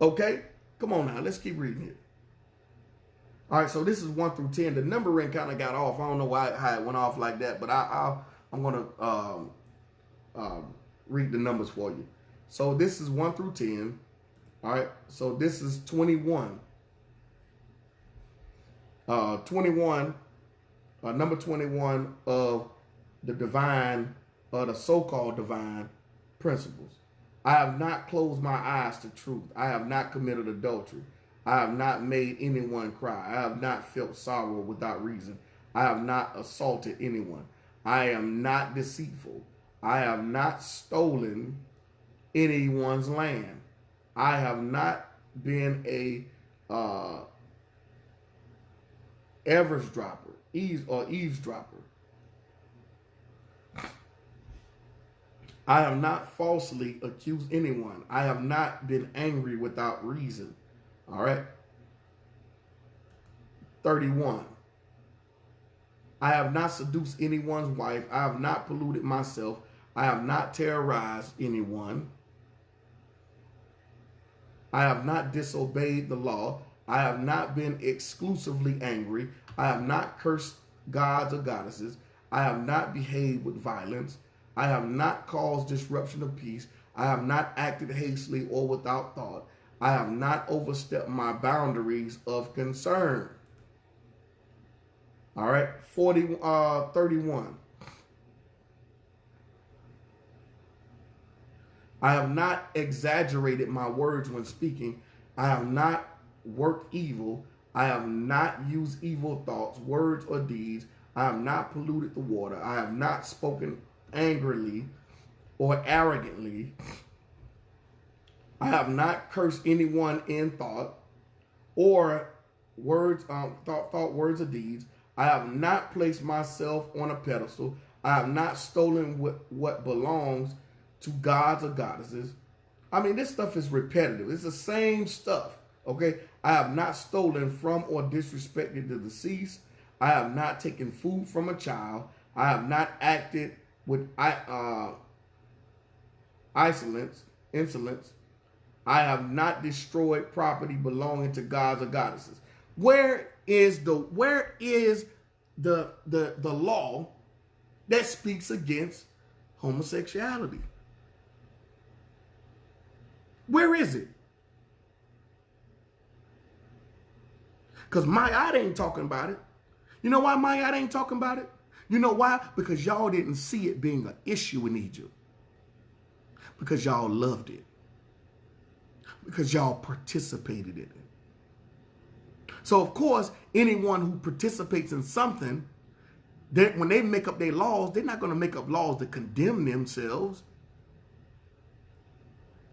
Speaker 1: Okay? Come on now. Let's keep reading here. All right, so this is 1 through 10. The numbering kind of got off. I don't know how it went off like that, but I'm going to read the numbers for you. So this is 1 through 10. All right, so this is 21. 21, number 21 of the divine, the so-called divine principles. I have not closed my eyes to truth. I have not committed adultery. I have not made anyone cry. I have not felt sorrow without reason. I have not assaulted anyone. I am not deceitful. I have not stolen anyone's land. I have not been a eavesdropper. I have not falsely accused anyone. I have not been angry without reason. All right. 31. I have not seduced anyone's wife. I have not polluted myself. I have not terrorized anyone. I have not disobeyed the law. I have not been exclusively angry. I have not cursed gods or goddesses. I have not behaved with violence. I have not caused disruption of peace. I have not acted hastily or without thought. I have not overstepped my boundaries of concern. All right, 31. I have not exaggerated my words when speaking. I have not worked evil. I have not used evil thoughts, words, or deeds. I have not polluted the water. I have not spoken angrily or arrogantly. I have not cursed anyone in thought or words, thought, words, or deeds. I have not placed myself on a pedestal. I have not stolen what belongs to gods or goddesses. I mean, this stuff is repetitive. It's the same stuff, okay? I have not stolen from or disrespected the deceased. I have not taken food from a child. I have not acted with insolence. I have not destroyed property belonging to gods or goddesses. Where is the law that speaks against homosexuality? Where is it? Because Mayat ain't talking about it. You know why Mayat ain't talking about it? You know why? Because y'all didn't see it being an issue in Egypt. Because y'all loved it. Because y'all participated in it. So, of course, anyone who participates in something, when they make up their laws, they're not going to make up laws to condemn themselves.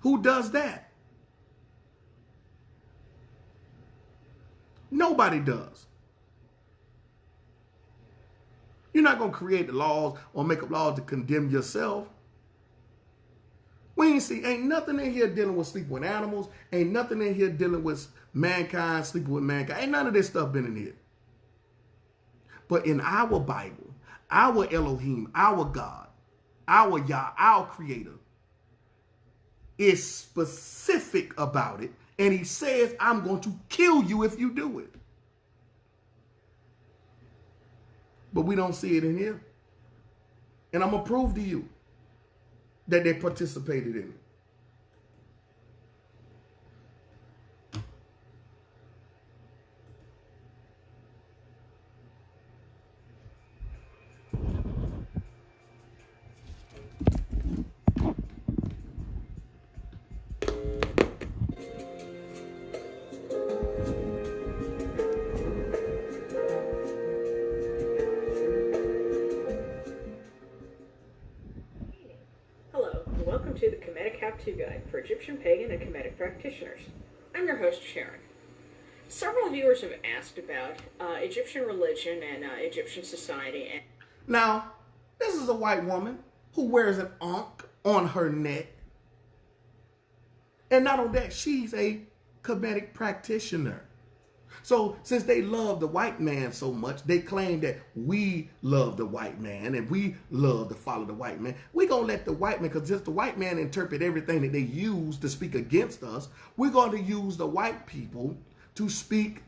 Speaker 1: Who does that? Nobody does. You're not going to create the laws or make up laws to condemn yourself. We ain't nothing in here dealing with sleeping with animals. Ain't nothing in here dealing with mankind, sleeping with mankind. Ain't none of this stuff been in here. But in our Bible, our Elohim, our God, our Yah, our Creator, is specific about it. And he says, I'm going to kill you if you do it. But we don't see it in here. And I'm going to prove to you that they participated in it.
Speaker 2: To the Kemetic How-To Guide for Egyptian Pagan and Kemetic Practitioners. I'm your host, Sharon. Several viewers have asked about Egyptian religion and Egyptian society.
Speaker 1: Now, this is a white woman who wears an ankh on her neck. And not only that, she's a Kemetic practitioner. So since they love the white man so much, they claim that we love the white man and we love to follow the white man. We're going to let the white man, because just the white man interpret everything that they use to speak against us. We're going to use the white people to speak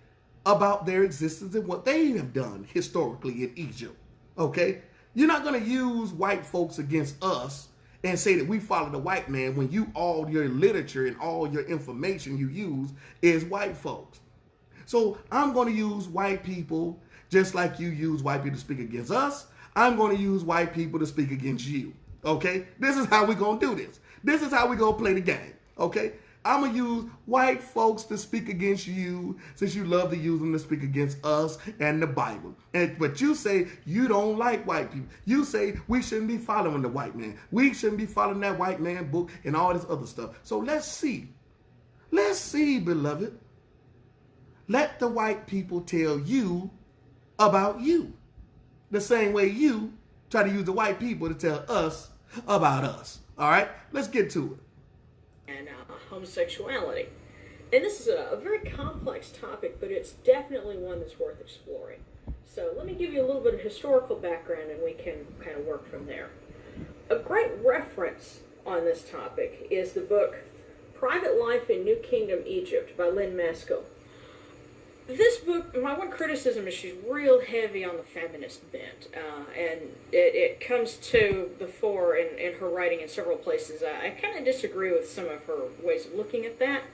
Speaker 1: about their existence and what they have done historically in Egypt. Okay? You're not going to use white folks against us and say that we follow the white man when all your literature and all your information you use is white folks. So I'm going to use white people just like you use white people to speak against us. I'm going to use white people to speak against you. Okay? This is how we're going to do this. This is how we're going to play the game. Okay? I'm going to use white folks to speak against you since you love to use them to speak against us and the Bible. But you say you don't like white people. You say we shouldn't be following the white man. We shouldn't be following that white man book and all this other stuff. So let's see. Let's see, beloved. Let the white people tell you about you. The same way you try to use the white people to tell us about us. All right, let's get to it.
Speaker 2: And homosexuality. And this is a very complex topic, but it's definitely one that's worth exploring. So let me give you a little bit of historical background and we can kind of work from there. A great reference on this topic is the book Private Life in New Kingdom Egypt by Lynn Maskell. This book, my one criticism is she's real heavy on the feminist bent, and it comes to the fore in her writing in several places. I kind of disagree with some of her ways of looking at that,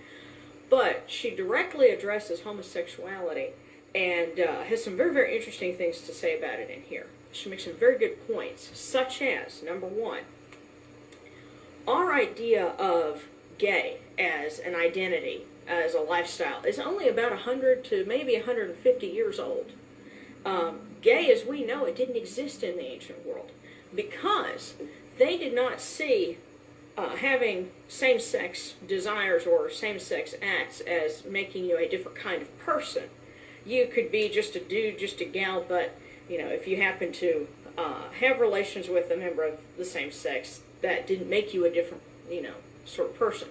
Speaker 2: but she directly addresses homosexuality and has some very, very interesting things to say about it in here. She makes some very good points, such as, number one, our idea of gay as an identity, as a lifestyle, is only about 100 to maybe 150 years old. Gay as we know it didn't exist in the ancient world because they did not see having same-sex desires or same-sex acts as making you a different kind of person. You could be just a dude, just a gal, but if you happen to have relations with a member of the same sex, that didn't make you a different, sort of person.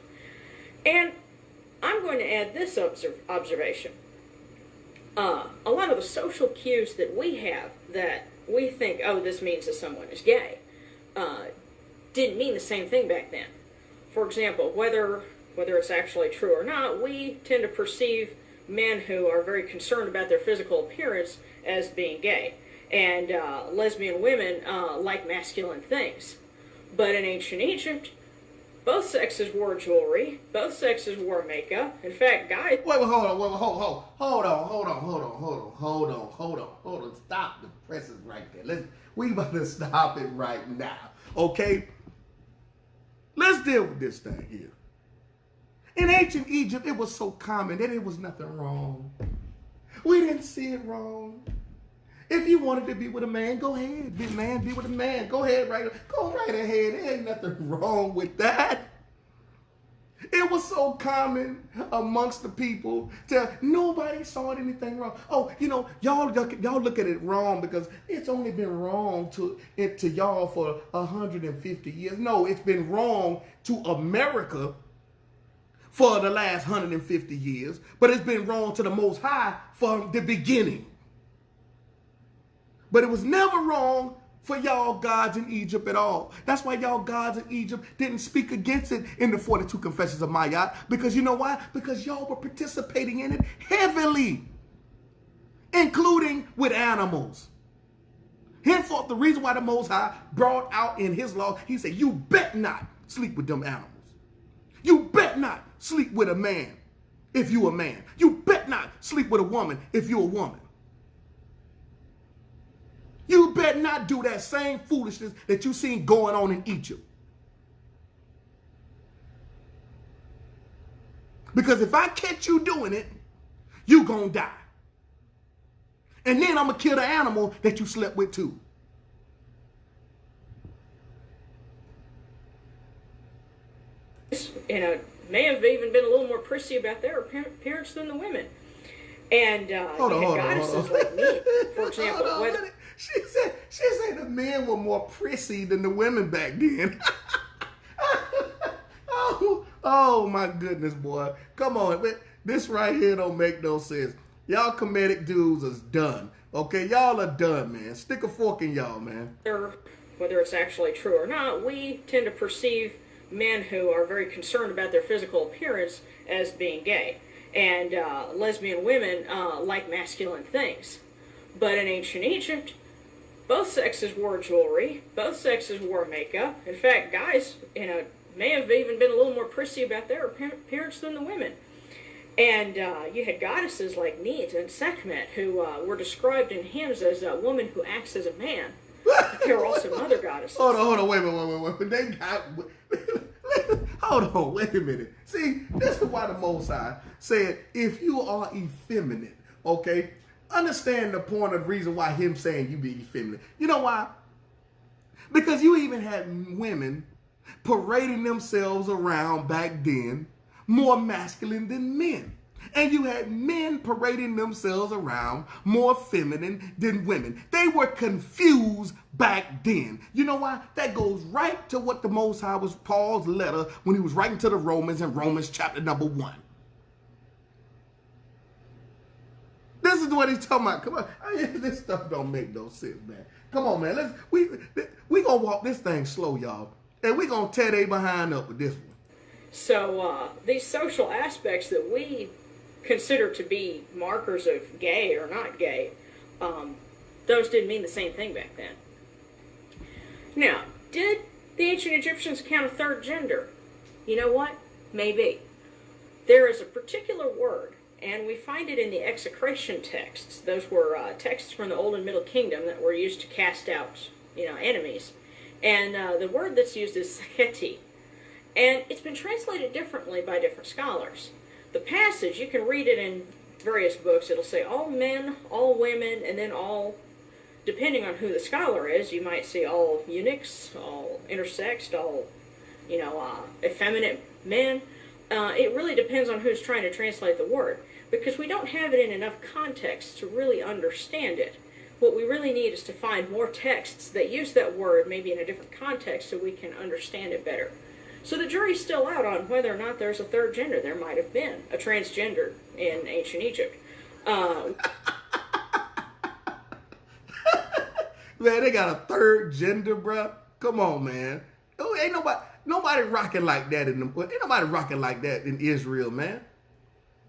Speaker 2: And I'm going to add this observation. A lot of the social cues that we have that we think, oh, this means that someone is gay, didn't mean the same thing back then. For example, whether it's actually true or not, we tend to perceive men who are very concerned about their physical appearance as being gay. And lesbian women like masculine things. But in ancient Egypt, both sexes wore jewelry, both sexes wore makeup. In fact, guys...
Speaker 1: Hold on. Stop the presses right there. We about to stop it right now, okay? Let's deal with this thing here. In ancient Egypt, it was so common that it was nothing wrong. We didn't see it wrong. If you wanted to be with a man, go ahead. Be with a man. Go ahead, go right ahead. There ain't nothing wrong with that. It was so common amongst the people that nobody saw anything wrong. Oh, y'all look at it wrong because it's only been wrong to y'all for 150 years. No, it's been wrong to America for the last 150 years, but it's been wrong to the Most High from the beginning. But it was never wrong for y'all gods in Egypt at all. That's why y'all gods in Egypt didn't speak against it in the 42 Confessions of Mayat. Because you know why? Because y'all were participating in it heavily, including with animals. Henceforth, the reason why the Most High brought out in his law, he said, you bet not sleep with them animals. You bet not sleep with a man if you a man. You bet not sleep with a woman if you a woman. You better not do that same foolishness that you seen going on in Egypt. Because if I catch you doing it, you gonna die. And then I'm gonna kill the animal that you slept with too.
Speaker 2: May have even been a little more prissy about their appearance than the women. And
Speaker 1: hold on.
Speaker 2: like me, for example.
Speaker 1: She said the men were more prissy than the women back then. oh my goodness, boy. Come on. This right here don't make no sense. Y'all Kemetic dudes is done. Okay, y'all are done, man. Stick a fork in y'all, man.
Speaker 2: Whether it's actually true or not, we tend to perceive men who are very concerned about their physical appearance as being gay. And lesbian women like masculine things. But in ancient Egypt, both sexes wore jewelry, both sexes wore makeup. In fact, guys, may have even been a little more prissy about their appearance than the women. And you had goddesses like Neith and Sekhmet, who were described in hymns as a woman who acts as a man. There were also other goddesses.
Speaker 1: Hold on, wait. Hold on, wait a minute. See, this is why the Most High said, if you are effeminate, okay, understand the point of the reason why him saying you be effeminate. You know why? Because you even had women parading themselves around back then more masculine than men. And you had men parading themselves around more feminine than women. They were confused back then. You know why? That goes right to what the Most High was Paul's letter when he was writing to the Romans in Romans chapter number 1. This is what he's talking about. Come on. This stuff don't make no sense, man. Come on, man. We gonna walk this thing slow, y'all. And we gonna tear they behind up with this one.
Speaker 2: So these social aspects that we consider to be markers of gay or not gay, those didn't mean the same thing back then. Now, did the ancient Egyptians count a third gender? You know what? Maybe. There is a particular word, and we find it in the execration texts. Those were texts from the Old and Middle Kingdom that were used to cast out, enemies. And the word that's used is saketi. And it's been translated differently by different scholars. The passage, you can read it in various books. It'll say all men, all women, and then all, depending on who the scholar is, you might see all eunuchs, all intersexed, all, effeminate men. It really depends on who's trying to translate the word, because we don't have it in enough context to really understand it. What we really need is to find more texts that use that word maybe in a different context so we can understand it better. So the jury's still out on whether or not there's a third gender. There might have been a transgender in ancient Egypt.
Speaker 1: Man, they got a third gender, bruh. Come on, man. Oh, ain't nobody rocking like that ain't nobody rocking like that in Israel, man.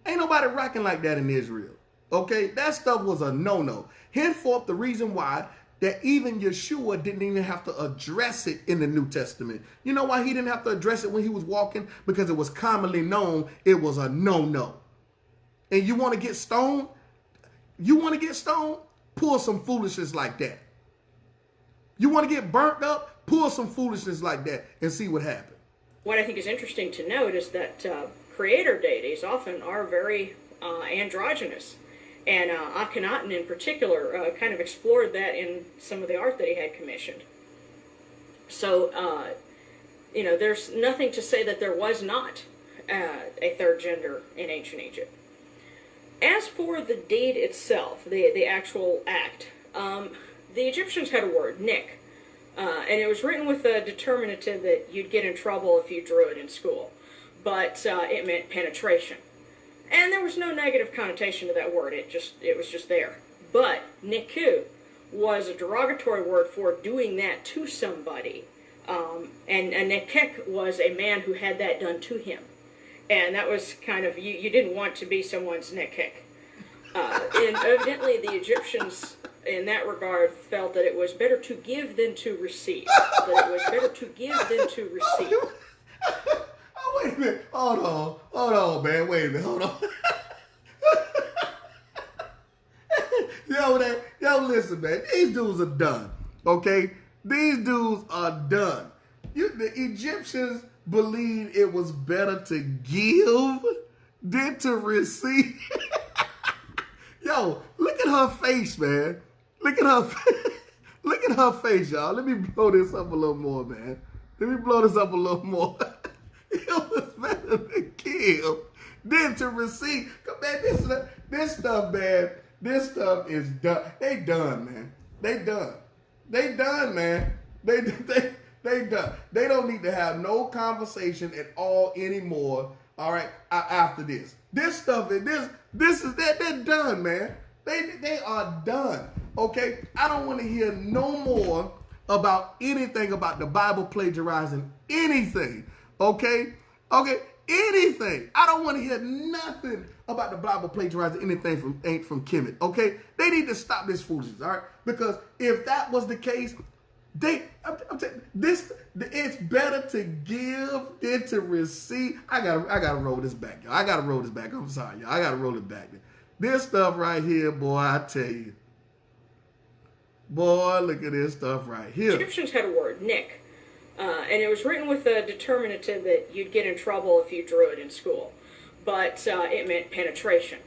Speaker 1: Ain't nobody rocking like that in Israel. Okay, that stuff was a no-no. Henceforth, the reason why that even Yeshua didn't even have to address it in the New Testament. You know why he didn't have to address it when he was walking? Because it was commonly known it was a no-no. And you want to get stoned? You want to get stoned? Pull some foolishness like that. You want to get burnt up? Pull some foolishness like that and see what happens.
Speaker 2: What I think is interesting to note is that creator deities often are very androgynous. And Akhenaten in particular kind of explored that in some of the art that he had commissioned. So, there's nothing to say that there was not a third gender in ancient Egypt. As for the deed itself, the actual act, the Egyptians had a word, nik, and it was written with a determinative that you'd get in trouble if you drew it in school, but it meant penetration. And there was no negative connotation to that word. It was just there. But niku was a derogatory word for doing that to somebody. And a nekek was a man who had that done to him. And that was kind of, you didn't want to be someone's nekek. And evidently the Egyptians, in that regard, felt that it was better to give than to receive. That it was better to give than to receive.
Speaker 1: Wait a minute. Hold on, man. Wait a minute. Hold on. Yo, listen, man. These dudes are done. Okay? These dudes are done. The Egyptians believed it was better to give than to receive. Yo, look at her face, man. Look at her face, y'all. Let me blow this up a little more, man. Let me blow this up a little more. It was better to give than to receive. Man, this stuff, man. This stuff is done. They done, man. They done, man. They done. They don't need to have no conversation at all anymore. All right, after this. This stuff is they're done, man. They are done. Okay, I don't want to hear no more about anything about the Bible plagiarizing anything. Okay, anything. I don't want to hear nothing about the Bible plagiarizing anything from Kemet. Okay, they need to stop this foolishness. All right, because if that was the case, it's better to give than to receive. I gotta roll this back, y'all. I gotta roll this back. I'm sorry, y'all. I gotta roll it back. This stuff right here, boy, I tell you, boy, look at this stuff right here.
Speaker 2: Egyptians had a word, nik. And it was written with a determinative that you'd get in trouble if you drew it in school. But it meant penetration.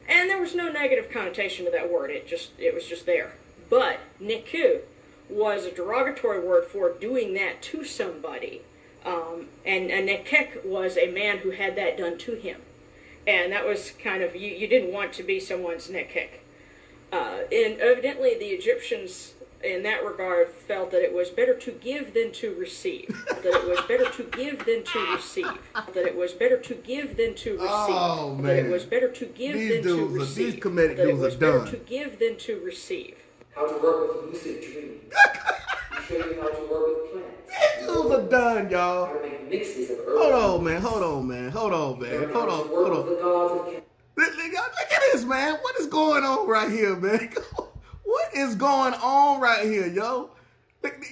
Speaker 2: And there was no negative connotation to that word. It was just there. But niku was a derogatory word for doing that to somebody. And a nekek was a man who had that done to him. And that was kind of, you didn't want to be someone's neck kick. And evidently the Egyptians, in that regard, felt that it was better to give than to receive. That it was better to give than to receive. That it was better to give than to receive.
Speaker 1: Oh, man.
Speaker 2: That it was better to give than to receive.
Speaker 1: These Kemetic dudes are done.
Speaker 2: That it was better to give than to receive.
Speaker 3: How to work with lucid dreaming. We show you how to work with plants.
Speaker 1: These dudes are done, y'all.
Speaker 3: How to make mixes of herbs.
Speaker 1: Hold on, man. Hold on, man. Hold on, man. Hold on. Hold on.
Speaker 3: The gods of Kemet.
Speaker 1: Look at this, man. What is going on right here, man? What is going on right here, yo?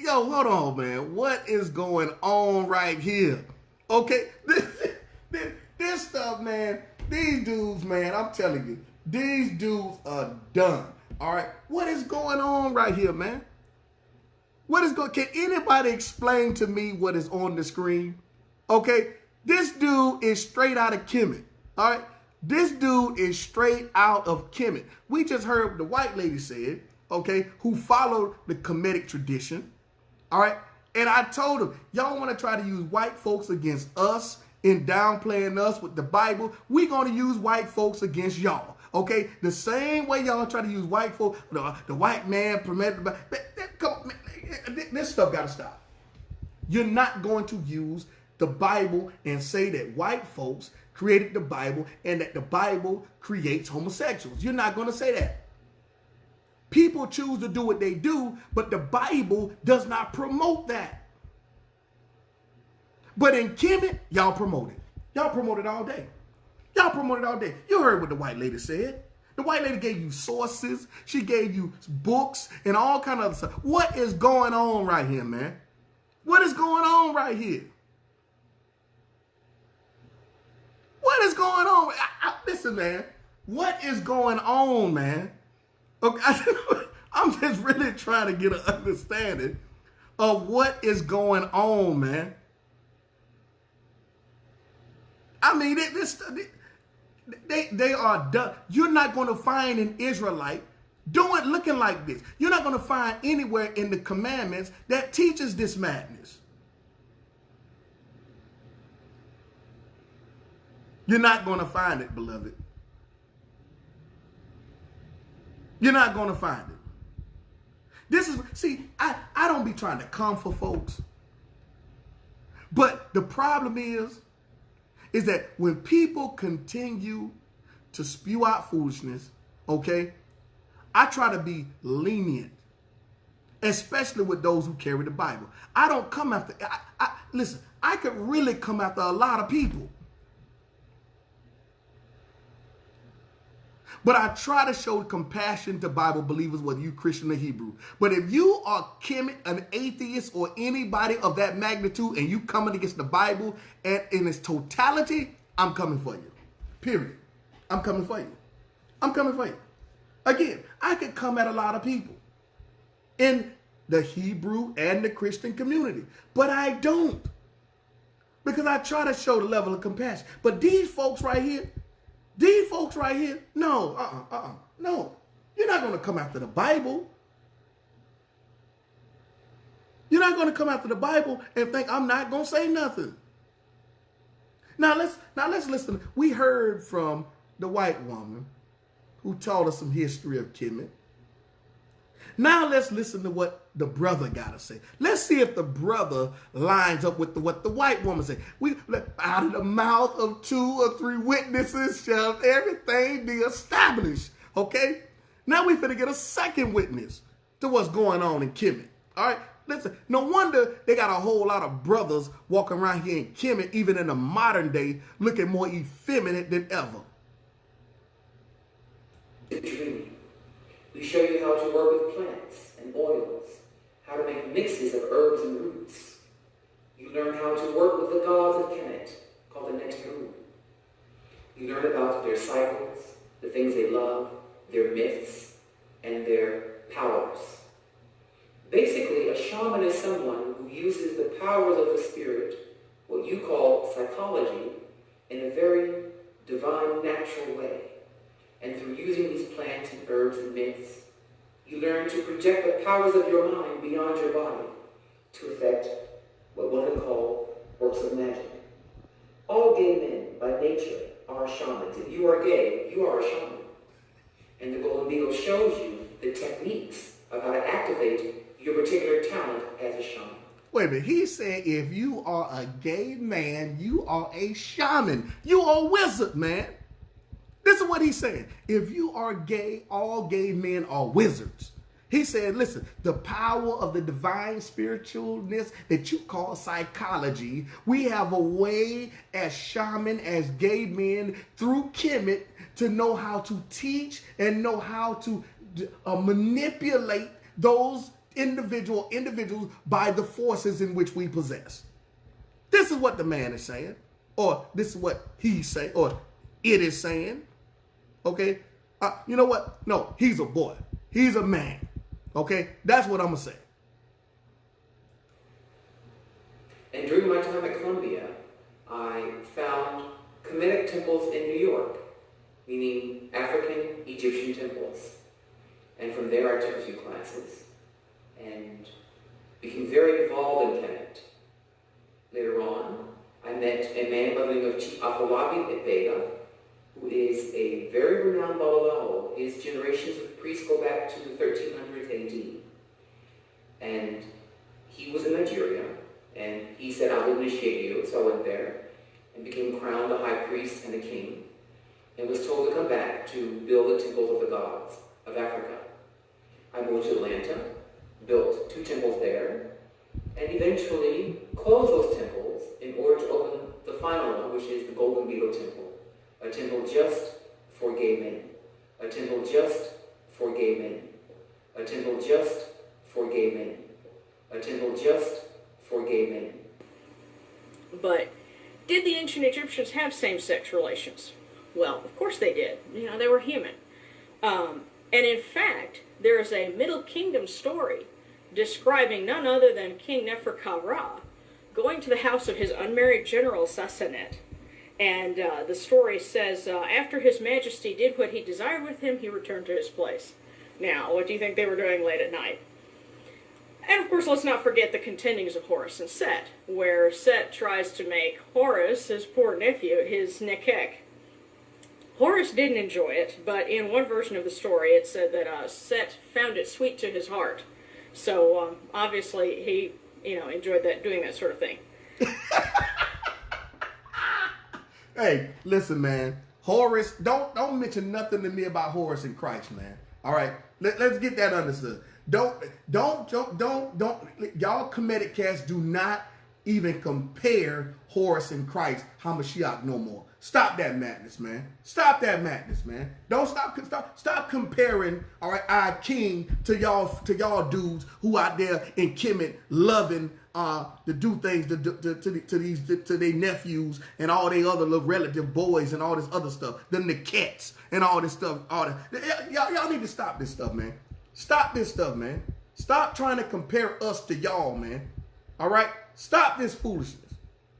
Speaker 1: Yo, hold on, man. What is going on right here? Okay, this stuff, man. These dudes, man, I'm telling you, these dudes are done. All right, what is going on right here, man? What is going? Can anybody explain to me what is on the screen? Okay, this dude is straight out of Kemet. All right, this dude is straight out of Kemet. We just heard what the white lady said. Okay, who followed the Kemetic tradition. All right, and I told him, y'all want to try to use white folks against us and downplaying us with the Bible. We're going to use white folks against y'all. Okay, the same way y'all try to use white folks, the white man permitted. This stuff got to stop. You're not going to use the Bible and say that white folks created the Bible and that the Bible creates homosexuals. You're not going to say that. People choose to do what they do, but the Bible does not promote that. But in Kemet, y'all promote it. Y'all promote it all day. Y'all promote it all day. You heard what the white lady said. The white lady gave you sources. She gave you books and all kind of other stuff. What is going on right here, man? What is going on right here? What is going on? Listen, man. What is going on, man? Okay, I'm just really trying to get an understanding of what is going on, man. I mean, they are done. You're not going to find an Israelite looking like this. You're not going to find anywhere in the commandments that teaches this madness. You're not going to find it, beloved. You're not going to find it. I don't be trying to comfort folks. But the problem is that when people continue to spew out foolishness, okay, I try to be lenient, especially with those who carry the Bible. I don't come after, listen, I could really come after a lot of people. But I try to show compassion to Bible believers, whether you Christian or Hebrew. But if you are Kemet, an atheist, or anybody of that magnitude, and you coming against the Bible and in its totality, I'm coming for you. Period. I'm coming for you. I'm coming for you. Again, I could come at a lot of people in the Hebrew and the Christian community, but I don't. Because I try to show the level of compassion. But these folks right here, no, no. You're not going to come after the Bible. You're not going to come after the Bible and think I'm not going to say nothing. Now let's listen. We heard from the white woman who taught us some history of Kemet. Now let's listen to what the brother got to say. Let's see if the brother lines up with what the white woman said. Out of the mouth of 2 or 3 witnesses shall everything be established. Okay? Now we finna get a second witness to what's going on in Kemet. All right? Listen, no wonder they got a whole lot of brothers walking around here in Kemet, even in the modern day, looking more effeminate than ever.
Speaker 3: We show you how to work with plants and oils, how to make mixes of herbs and roots. You learn how to work with the gods of Kemet, called the Neteru. You learn about their cycles, the things they love, their myths, and their powers. Basically, a shaman is someone who uses the powers of the spirit, what you call psychology, in a very divine, natural way. And through using these plants and herbs and myths, you learn to project the powers of your mind beyond your body to effect what one would call works of magic. All gay men, by nature, are are shamans. If you are gay, you are a shaman. And the golden beetle shows you the techniques of how to activate your particular talent as a shaman.
Speaker 1: Wait a minute. He said if you are a gay man, you are a shaman. You are a wizard, man. This is what he's saying. If you are gay, all gay men are wizards. He said, listen, the power of the divine spiritualness that you call psychology, we have a way as shaman, as gay men, through Kemet, to know how to teach and know how to manipulate those individuals by the forces in which we possess. This is what the man is saying, or this is what he's saying, or it is saying. Okay? You know what? No, he's a boy. He's a man. Okay? That's what I'm going to say.
Speaker 3: And during my time at Columbia, I found Kemetic temples in New York, meaning African Egyptian temples. And from there I took a few classes and became very involved in Kemet. Later on, I met a man by the name of Chief Afolabi at Bega, who is a very renowned Babalawo. His generations of priests go back to the 1300s AD. And he was in Nigeria, and he said, I will initiate you. So I went there and became crowned a high priest and a king, and was told to come back to build the temples of the gods of Africa. I moved to Atlanta, built 2 temples there, and eventually closed those temples in order to open the final one, which is the Golden Beetle Temple. A temple just for gay men. A temple just for gay men. A temple just for gay men. A temple just for gay men.
Speaker 2: But did the ancient Egyptians have same-sex relations? Well, of course they did. You know, they were human. And in fact, there is a Middle Kingdom story describing none other than King Neferka-Ra going to the house of his unmarried general Sassanet. And the story says, after his majesty did what he desired with him, he returned to his place. Now, what do you think they were doing late at night? And of course, let's not forget the contendings of Horus and Set, where Set tries to make Horus, his poor nephew, his Nekek. Horus didn't enjoy it, but in one version of the story, it said that Set found it sweet to his heart. So obviously, he, enjoyed doing that sort of thing.
Speaker 1: Hey, listen, man. Horus, don't mention nothing to me about Horus and Christ, man. All right, let's get that understood. Don't. Y'all Kemetic cats do not even compare Horus and Christ, Hamashiach, no more. Stop that madness, man. Stop that madness, man. Don't stop comparing, all right, our king to y'all dudes who out there in Kemet loving to do things to their nephews and all their other little relative boys and all this other stuff. Them the cats and all this stuff. Y'all need to stop this stuff, man. Stop this stuff, man. Stop trying to compare us to y'all, man. All right? Stop this foolishness.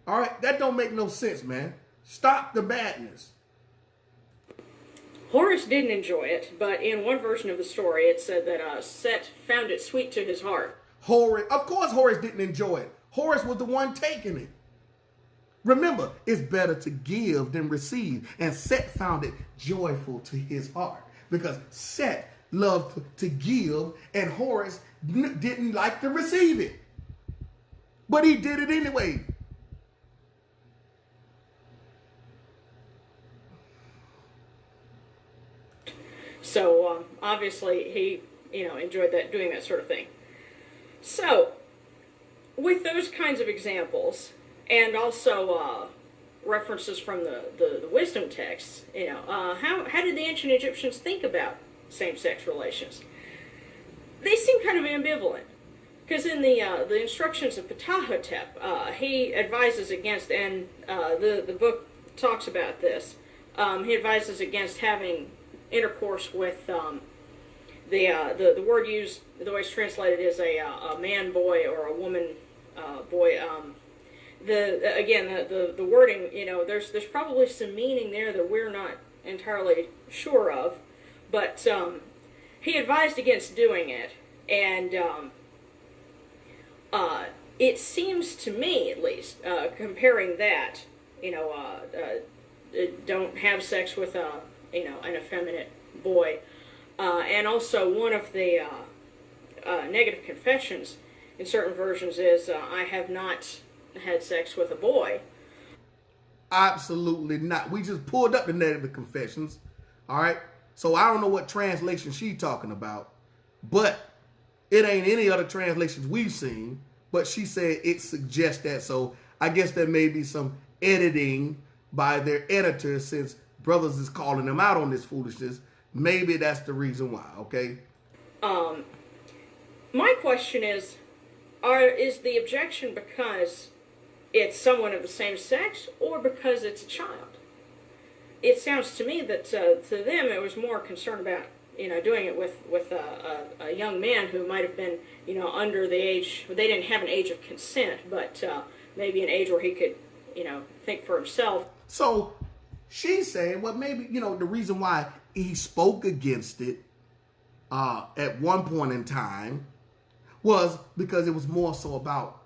Speaker 1: All right? That don't make no sense, man. Stop the madness.
Speaker 2: Horus didn't enjoy it, but in one version of the story, it said that Set found it sweet to his heart.
Speaker 1: Of course Horus didn't enjoy it. Horus was the one taking it. Remember, it's better to give than receive. And Set found it joyful to his heart. Because Set loved to give, and Horus didn't like to receive it. But he did it anyway.
Speaker 2: So obviously he, enjoyed doing that sort of thing. So with those kinds of examples, and also references from the wisdom texts, how did the ancient Egyptians think about same-sex relations? They seem kind of ambivalent. Because in the instructions of Ptahhotep, he advises against, and the book talks about this, he advises against having intercourse with the word used, the way it's translated is a man boy or a woman boy. The wording, there's probably some meaning there that we're not entirely sure of, but he advised against doing it, and it seems to me, at least, comparing that, don't have sex with an effeminate boy. And also one of the negative confessions in certain versions is, I have not had sex with a boy.
Speaker 1: Absolutely not. We just pulled up the negative confessions. All right. So I don't know what translation she's talking about, but it ain't any other translations we've seen. But she said it suggests that. So I guess there may be some editing by their editors, since brothers is calling them out on this foolishness. Maybe that's the reason why. Okay.
Speaker 2: My question is the objection because it's someone of the same sex, or because it's a child? It sounds to me that to them it was more concerned about doing it with a young man who might have been under the age. They didn't have an age of consent, but maybe an age where he could think for himself.
Speaker 1: So she's saying, well, maybe the reason why he spoke against it at one point in time was because it was more so about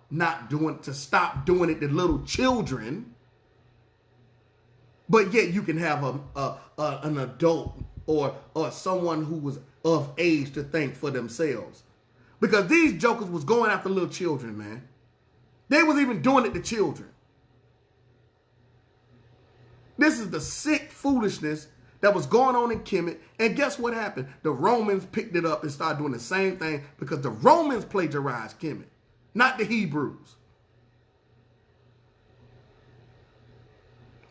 Speaker 1: stop doing it to little children. But yet you can have an adult or someone who was of age to think for themselves. Because these jokers was going after little children, man. They was even doing it to children. This is the sick foolishness that was going on in Kemet. And guess what happened? The Romans picked it up and started doing the same thing, because the Romans plagiarized Kemet, not the Hebrews.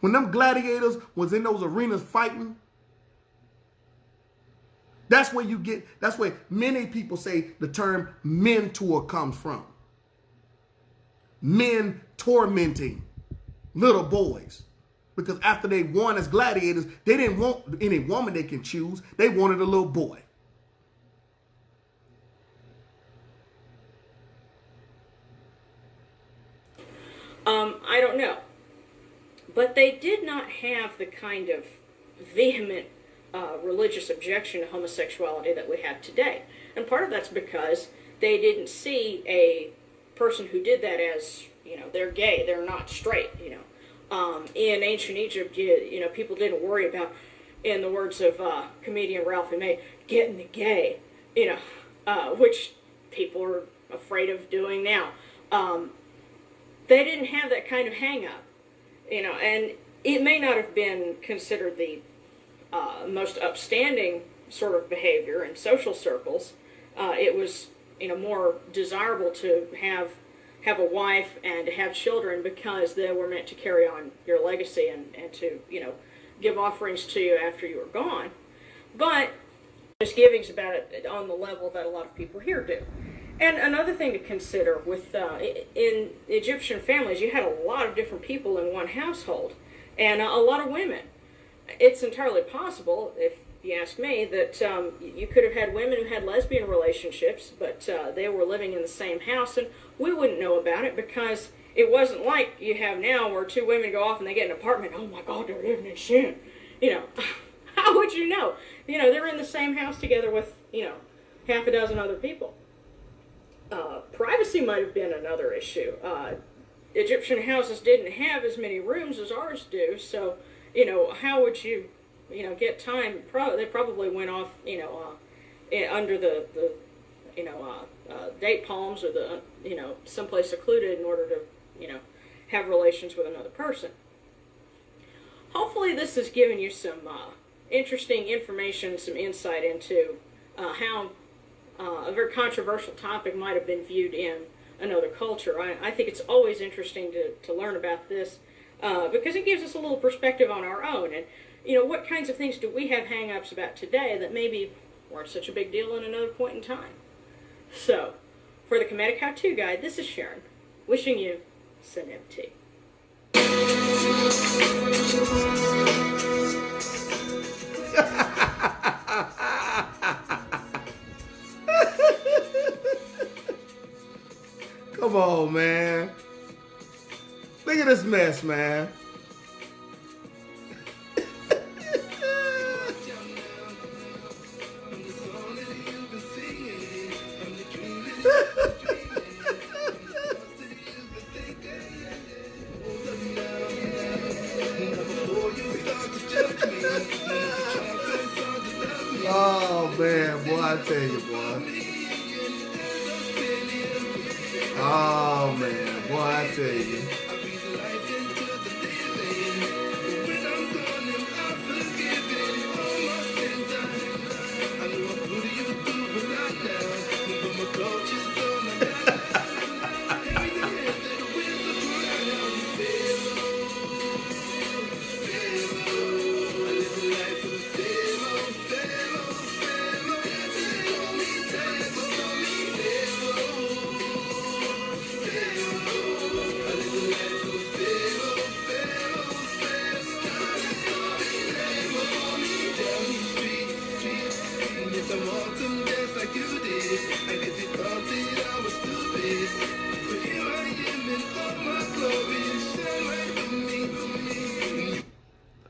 Speaker 1: When them gladiators was in those arenas fighting, that's where many people say the term mentor comes from. Men tormenting little boys. Because after they won as gladiators, they didn't want any woman they can choose. They wanted a little boy.
Speaker 2: I don't know. But they did not have the kind of vehement religious objection to homosexuality that we have today. And part of that's because they didn't see a person who did that as, they're gay, they're not straight, In ancient Egypt, people didn't worry about, in the words of comedian Ralphie May, getting the gay, which people are afraid of doing now. They didn't have that kind of hang-up, and it may not have been considered the most upstanding sort of behavior in social circles. It was, more desirable to have a wife and to have children because they were meant to carry on your legacy and to, give offerings to you after you were gone. But misgivings about it on the level that a lot of people here do. And another thing to consider with in Egyptian families, you had a lot of different people in one household and a lot of women. It's entirely possible, if you ask me, that you could have had women who had lesbian relationships, but they were living in the same house, and we wouldn't know about it because it wasn't like you have now where two women go off and they get an apartment. Oh my God, they're living in sin. How would you know? They're in the same house together with, half a dozen other people. Privacy might have been another issue. Egyptian houses didn't have as many rooms as ours do, so, how would you, get time? They probably went off, under the date palms or the, someplace secluded in order to, have relations with another person. Hopefully this has given you some interesting information, some insight into how a very controversial topic might have been viewed in another culture. I think it's always interesting to learn about this because it gives us a little perspective on our own. And, what kinds of things do we have hang-ups about today that maybe weren't such a big deal in another point in time? So, for the Kemetic How-To Guide, this is Sharon, wishing you some MT.
Speaker 1: Come on, man. Look at this mess, man. I tell you, boy. Oh, man. Boy, I tell you.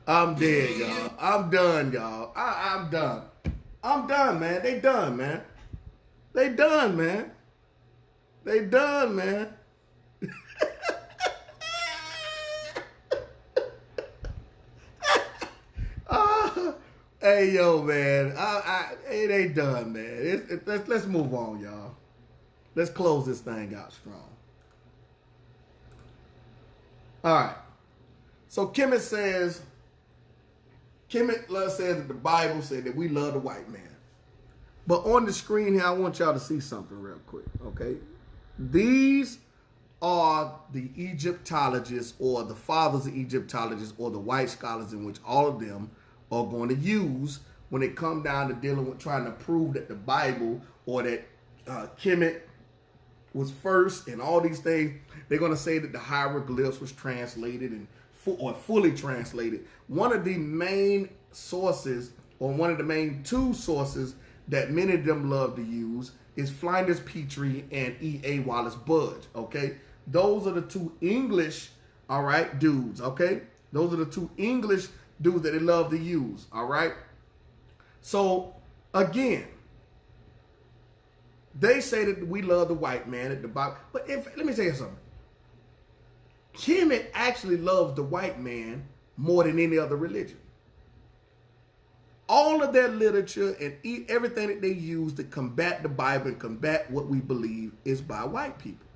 Speaker 1: I'm dead, y'all. I'm done, y'all. I'm done. I'm done, man. They done, man. They done, man. They done, man. Hey, yo, man. It ain't done, man. Let's move on, y'all. Let's close this thing out strong. All right. So Kemet says that the Bible said that we love the white man. But on the screen here, I want y'all to see something real quick, okay? These are the Egyptologists or the fathers of Egyptologists or the white scholars in which all of them are going to use when it come down to dealing with trying to prove that the Bible or that Kemet was first and all these things. They're going to say that the hieroglyphs was translated and or fully translated. One of the main sources, or one of the main two sources that many of them love to use is Flinders Petrie and E.A. Wallace Budge, okay? Those are the two English, all right, dudes, okay? Those are the two English dudes that they love to use, all right? So, again, they say that we love the white man at the Bible. But let me tell you something. Kemet actually loves the white man more than any other religion. All of their literature and everything that they use to combat the Bible and combat what we believe is by white people.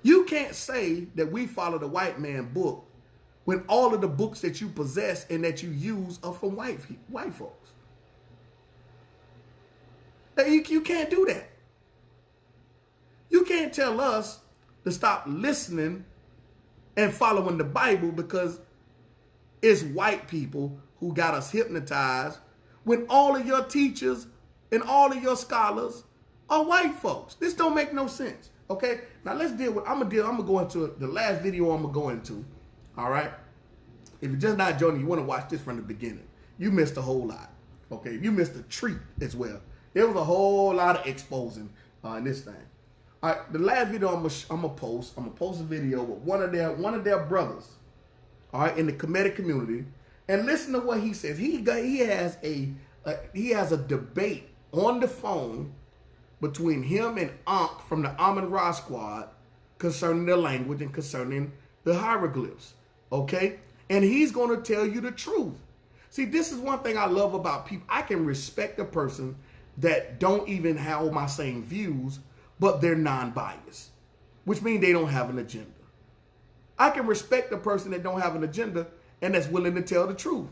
Speaker 1: You can't say that we follow the white man book when all of the books that you possess and that you use are from white folks. You can't do that. You can't tell us to stop listening and following the Bible because it's white people who got us hypnotized when all of your teachers and all of your scholars are white folks. This don't make no sense. Okay? Now let's deal with, I'm gonna go into the last video I'm gonna go into. All right? If you're just not joining, you want to watch this from the beginning. You missed a whole lot. Okay? You missed a treat as well. There was a whole lot of exposing in this thing. All right, the last video I'm gonna post a video with one of their brothers, all right, in the Kemetic community, and listen to what he says. He has a debate on the phone between him and Ankh from the Amun-Ra squad concerning the language and concerning the hieroglyphs, okay? And he's going to tell you the truth. See, this is one thing I love about people. I can respect a person that don't even have my same views, but they're non-biased, which means they don't have an agenda. I can respect a person that don't have an agenda and that's willing to tell the truth.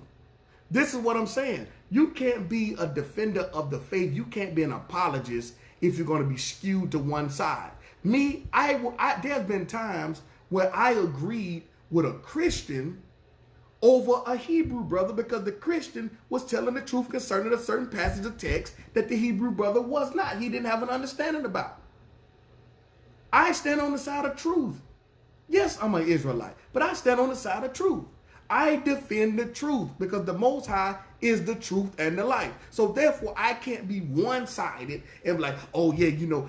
Speaker 1: This is what I'm saying. You can't be a defender of the faith. You can't be an apologist if you're going to be skewed to one side. Me, there's been times where I agreed with a Christian over a Hebrew brother because the Christian was telling the truth concerning a certain passage of text that the Hebrew brother was not. He didn't have an understanding about. I stand on the side of truth. Yes, I'm an Israelite, but I stand on the side of truth. I defend the truth because the Most High is the truth and the life. So therefore, I can't be one-sided and be like, oh yeah,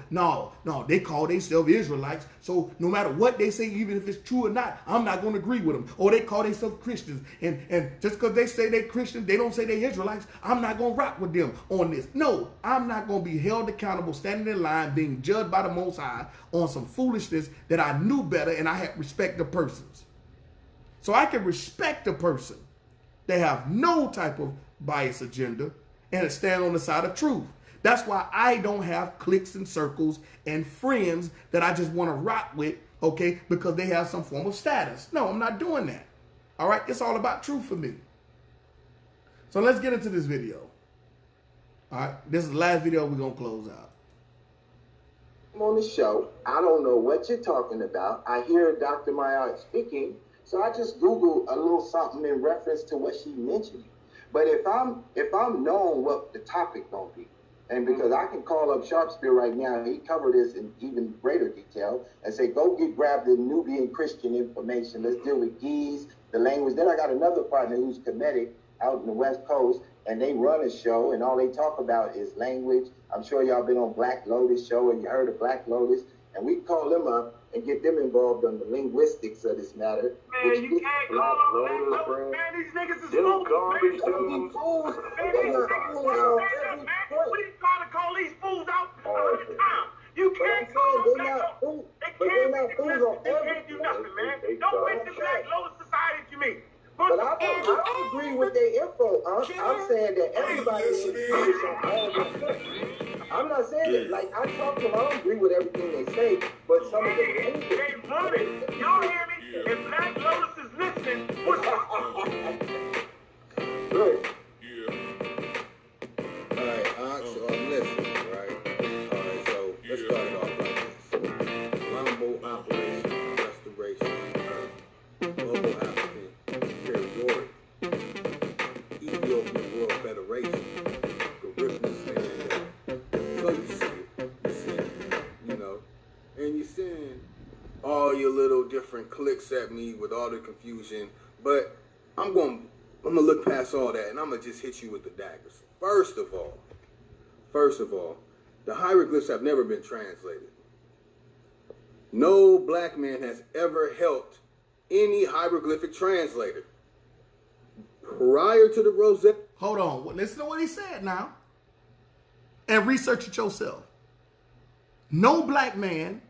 Speaker 1: no, they call themselves Israelites. So no matter what they say, even if it's true or not, I'm not going to agree with them. Or they call themselves Christians. And just because they say they're Christians, they don't say they're Israelites, I'm not going to rock with them on this. No, I'm not going to be held accountable, standing in line, being judged by the Most High on some foolishness that I knew better and I had respect the persons. So I can respect a person that have no type of bias agenda and stand on the side of truth. That's why I don't have cliques and circles and friends that I just want to rock with, okay, because they have some form of status. No, I'm not doing that. All right, it's all about truth for me. So let's get into this video. All right, this is the last video we're going to close out.
Speaker 4: I'm on the show. I don't know what you're talking about. I hear Dr. Mayard speaking, so I just Google a little something in reference to what she mentioned. But if I'm knowing what the topic gonna be, and because I can call up Sharpspear right now, he covered this in even greater detail, and say, go grab the Nubian Christian information. Let's deal with Geese, the language. Then I got another partner who's Kemetic out in the West Coast, and they run a show, and all they talk about is language. I'm sure y'all been on Black Lotus show, and you heard of Black Lotus, and we call them up and get them involved on the linguistics of this matter.
Speaker 5: Man, you can't call them Black Lotus, man. These niggas is fools, man.
Speaker 4: Fools.
Speaker 5: Man, these niggas is fools, man. What are you trying to call these fools out all the time? You can't call them Black Lotus. They can't do nothing, man. Don't wait the Black Lotus Society to me.
Speaker 4: But I don't agree with their info. I'm saying that everybody is on all the. I'm not saying that. Like, I talk to them, I don't agree with everything they say, but some of the language.
Speaker 5: They run it. Y'all hear me? If Black Lotus is listening, what's up?
Speaker 4: Good.
Speaker 6: Yeah. All right, so I'm listening, right? All right, so let's start it off like this. Longbow Operation, Restoration, Global African Superiority, Ethiopian World Federation, so you see, you know, and you're seeing all your little different clicks at me with all the confusion, but I'm gonna look past all that and I'm gonna just hit you with the daggers. First of all, the hieroglyphs have never been translated. No black man has ever helped any hieroglyphic translator. Prior to the Rosetta.
Speaker 1: Hold on. Listen to what he said now. And research it yourself. No black man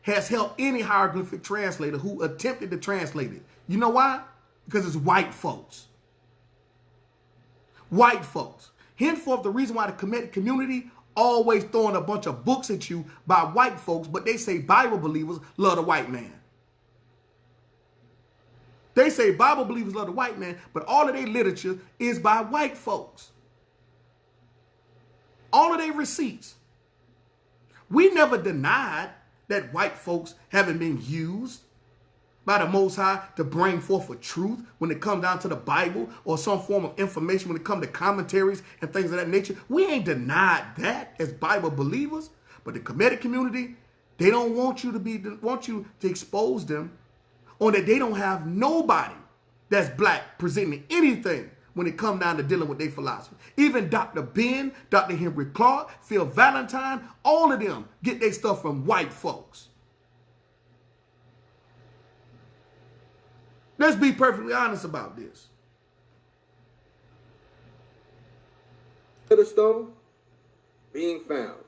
Speaker 1: has helped any hieroglyphic translator who attempted to translate it. You know why? Because it's white folks. White folks. Henceforth, the reason why the Kemetic community always throwing a bunch of books at you by white folks, but they say Bible believers love the white man. They say Bible believers love the white man, but all of their literature is by white folks. All of their receipts. We never denied that white folks haven't been used by the Most High to bring forth a truth when it comes down to the Bible or some form of information when it comes to commentaries and things of that nature. We ain't denied that as Bible believers, but the Kemetic community, they don't want you to expose them on that they don't have nobody that's black presenting anything when it comes down to dealing with their philosophy. Even Dr. Ben, Dr. Henry Clark, Phil Valentine, all of them get their stuff from white folks. Let's be perfectly honest about this.
Speaker 6: The stone being found.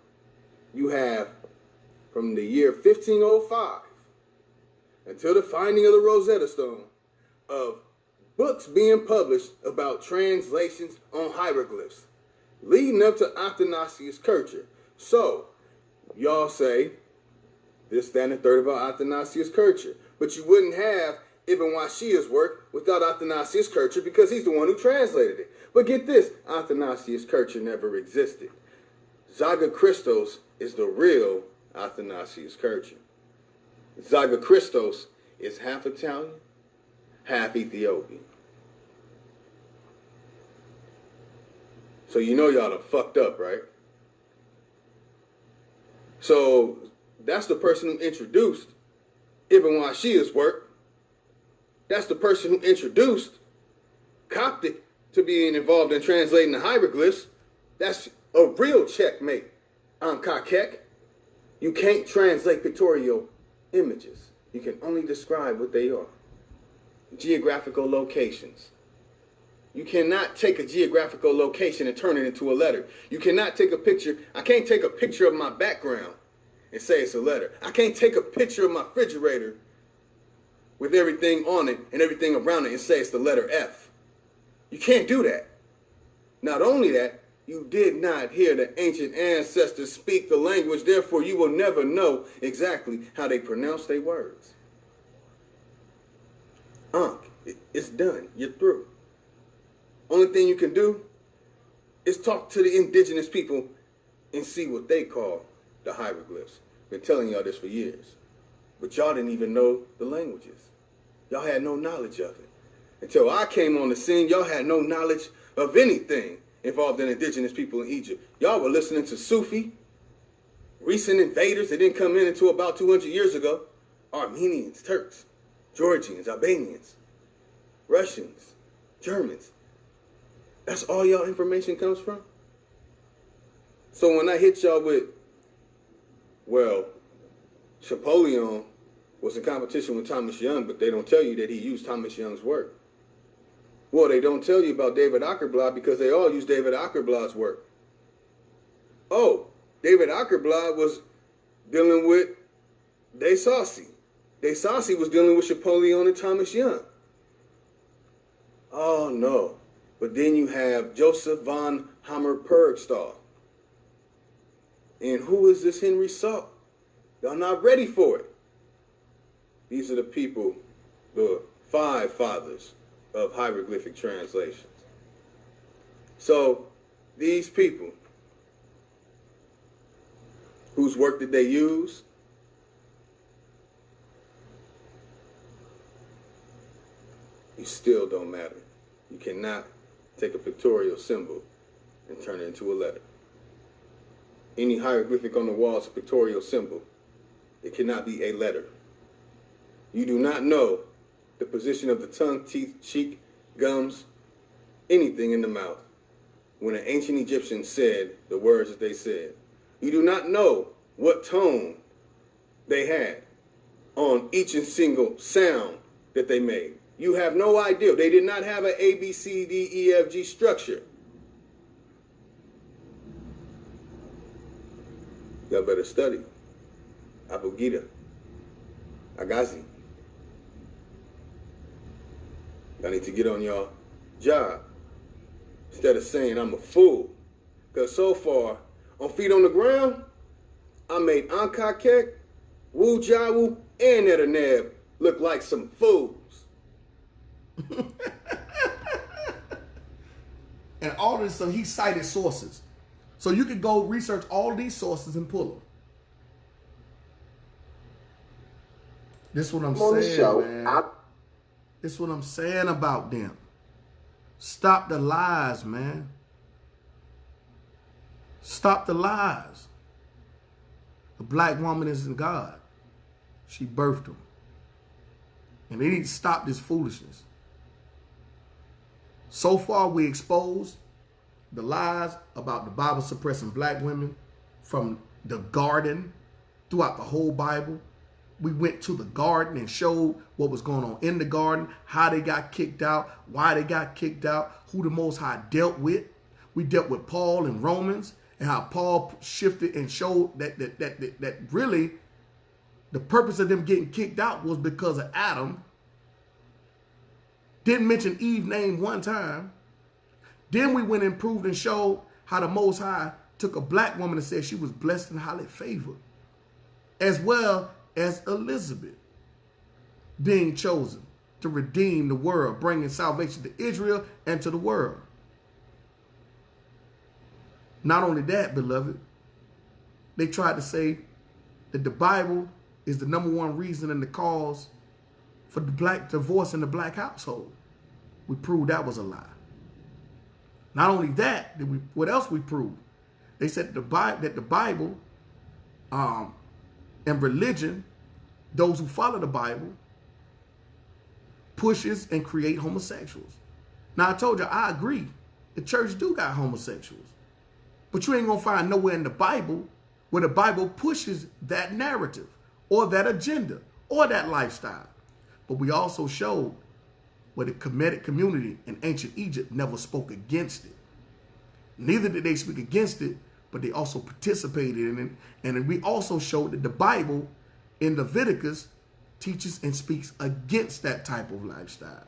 Speaker 6: You have from the year 1505 until the finding of the Rosetta Stone of books being published about translations on hieroglyphs leading up to Athanasius Kircher. So, y'all say this, that, and the third about Athanasius Kircher. But you wouldn't have Ibn Washia's work without Athanasius Kircher because he's the one who translated it. But get this, Athanasius Kircher never existed. Zaga Christos is the real Athanasius Kircher. Zaga Christos is half Italian, half Ethiopian. So you know y'all done fucked up, right? So that's the person who introduced Ibn Washia's work. That's the person who introduced Coptic to being involved in translating the hieroglyphs. That's a real checkmate. Kakek. You can't translate pictorial images. You can only describe what they are. Geographical locations. You cannot take a geographical location and turn it into a letter. You cannot take a picture. I can't take a picture of my background and say it's a letter. I can't take a picture of my refrigerator with everything on it and everything around it and say it's the letter F. You can't do that. Not only that, You did not hear the ancient ancestors speak the language, therefore you will never know exactly how they pronounce their words. It's done. You're through. Only thing you can do is talk to the indigenous people and see what they call the hieroglyphs. Been telling y'all this for years. But y'all didn't even know the languages. Y'all had no knowledge of it. Until I came on the scene, y'all had no knowledge of anything involved in indigenous people in Egypt. Y'all were listening to Sufi, recent invaders that didn't come in until about 200 years ago, Armenians, Turks, Georgians, Albanians, Russians, Germans. That's all y'all information comes from? So when I hit y'all with, well, Napoleon was in competition with Thomas Young, but they don't tell you that he used Thomas Young's work. Well, they don't tell you about David Ockerblad because they all use David Ockerblad's work. Oh, David Ockerblad was dealing with Desaucy. Desaucy was dealing with Napoleon and Thomas Young. Oh, no. But then you have Joseph von Hammer-Purgstall. And who is this Henry Salt? Y'all not ready for it. These are the people, the five fathers of hieroglyphic translations. So these people, whose work did they use? You still don't matter. You cannot take a pictorial symbol and turn it into a letter. Any hieroglyphic on the wall is a pictorial symbol. It cannot be a letter. You do not know the position of the tongue, teeth, cheek, gums, anything in the mouth when an ancient Egyptian said the words that they said. You do not know what tone they had on each and single sound that they made. You have no idea. They did not have an A, B, C, D, E, F, G structure. Y'all better study. Abugida. Agazi. Y'all need to get on your job instead of saying I'm a fool. Because so far, on Feet on the Ground, I made Ankakek, Wu Jawu, and Netaneb look like some fools.
Speaker 1: And all this stuff, he cited sources. So you could go research all these sources and pull them. This is what I'm saying, man. This is what I'm saying about them. Stop the lies, man. Stop the lies. The black woman isn't God. She birthed him. And they need to stop this foolishness. So far, we exposed the lies about the Bible suppressing black women from the garden throughout the whole Bible. We went to the garden and showed what was going on in the garden, how they got kicked out, why they got kicked out, who the Most High dealt with. We dealt with Paul in Romans and how Paul shifted and showed that really the purpose of them getting kicked out was because of Adam. Didn't mention Eve's name one time. Then we went and proved and showed how the Most High took a black woman and said she was blessed and highly favored, as well as Elizabeth being chosen to redeem the world, bringing salvation to Israel and to the world. Not only that, beloved, they tried to say that the Bible is the #1 reason and the cause for the black divorce in the black household. We proved that was a lie. Not only that, what else we proved? They said that the Bible and religion, those who follow the Bible, pushes and create homosexuals. Now, I told you, I agree. The church do got homosexuals. But you ain't going to find nowhere in the Bible where the Bible pushes that narrative or that agenda or that lifestyle. But we also showed where the Kemetic community in ancient Egypt never spoke against it. Neither did they speak against it, but they also participated in it. And we also showed that the Bible in Leviticus teaches and speaks against that type of lifestyle.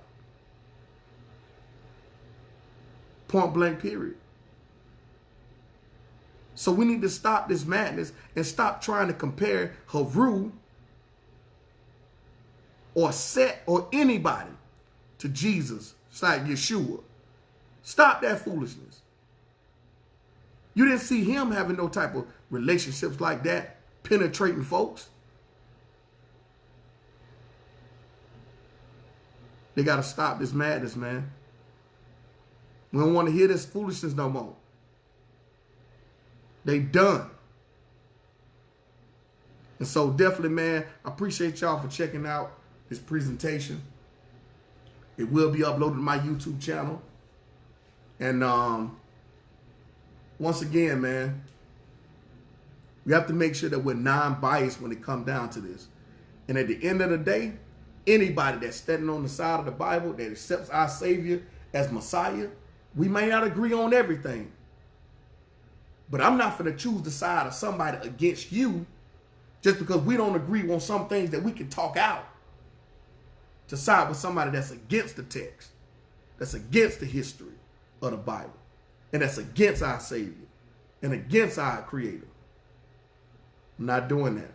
Speaker 1: Point blank, period. So we need to stop this madness and stop trying to compare Haru or Set or anybody to Jesus. It's like Yeshua. Stop that foolishness. You didn't see him having no type of relationships like that, penetrating folks. They got to stop this madness, man. We don't want to hear this foolishness no more. They done. And so definitely, man, I appreciate y'all for checking out this presentation. It will be uploaded to my YouTube channel. And once again, man, we have to make sure that we're non-biased when it comes down to this. And at the end of the day, anybody that's standing on the side of the Bible that accepts our Savior as Messiah, we may not agree on everything. But I'm not going to choose the side of somebody against you just because we don't agree on some things that we can talk out, to side with somebody that's against the text, that's against the history of the Bible, and that's against our Savior and against our Creator. I'm not doing that.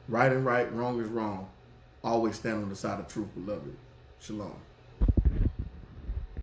Speaker 1: Right and right, wrong is wrong. Always stand on the side of truth, beloved. Shalom.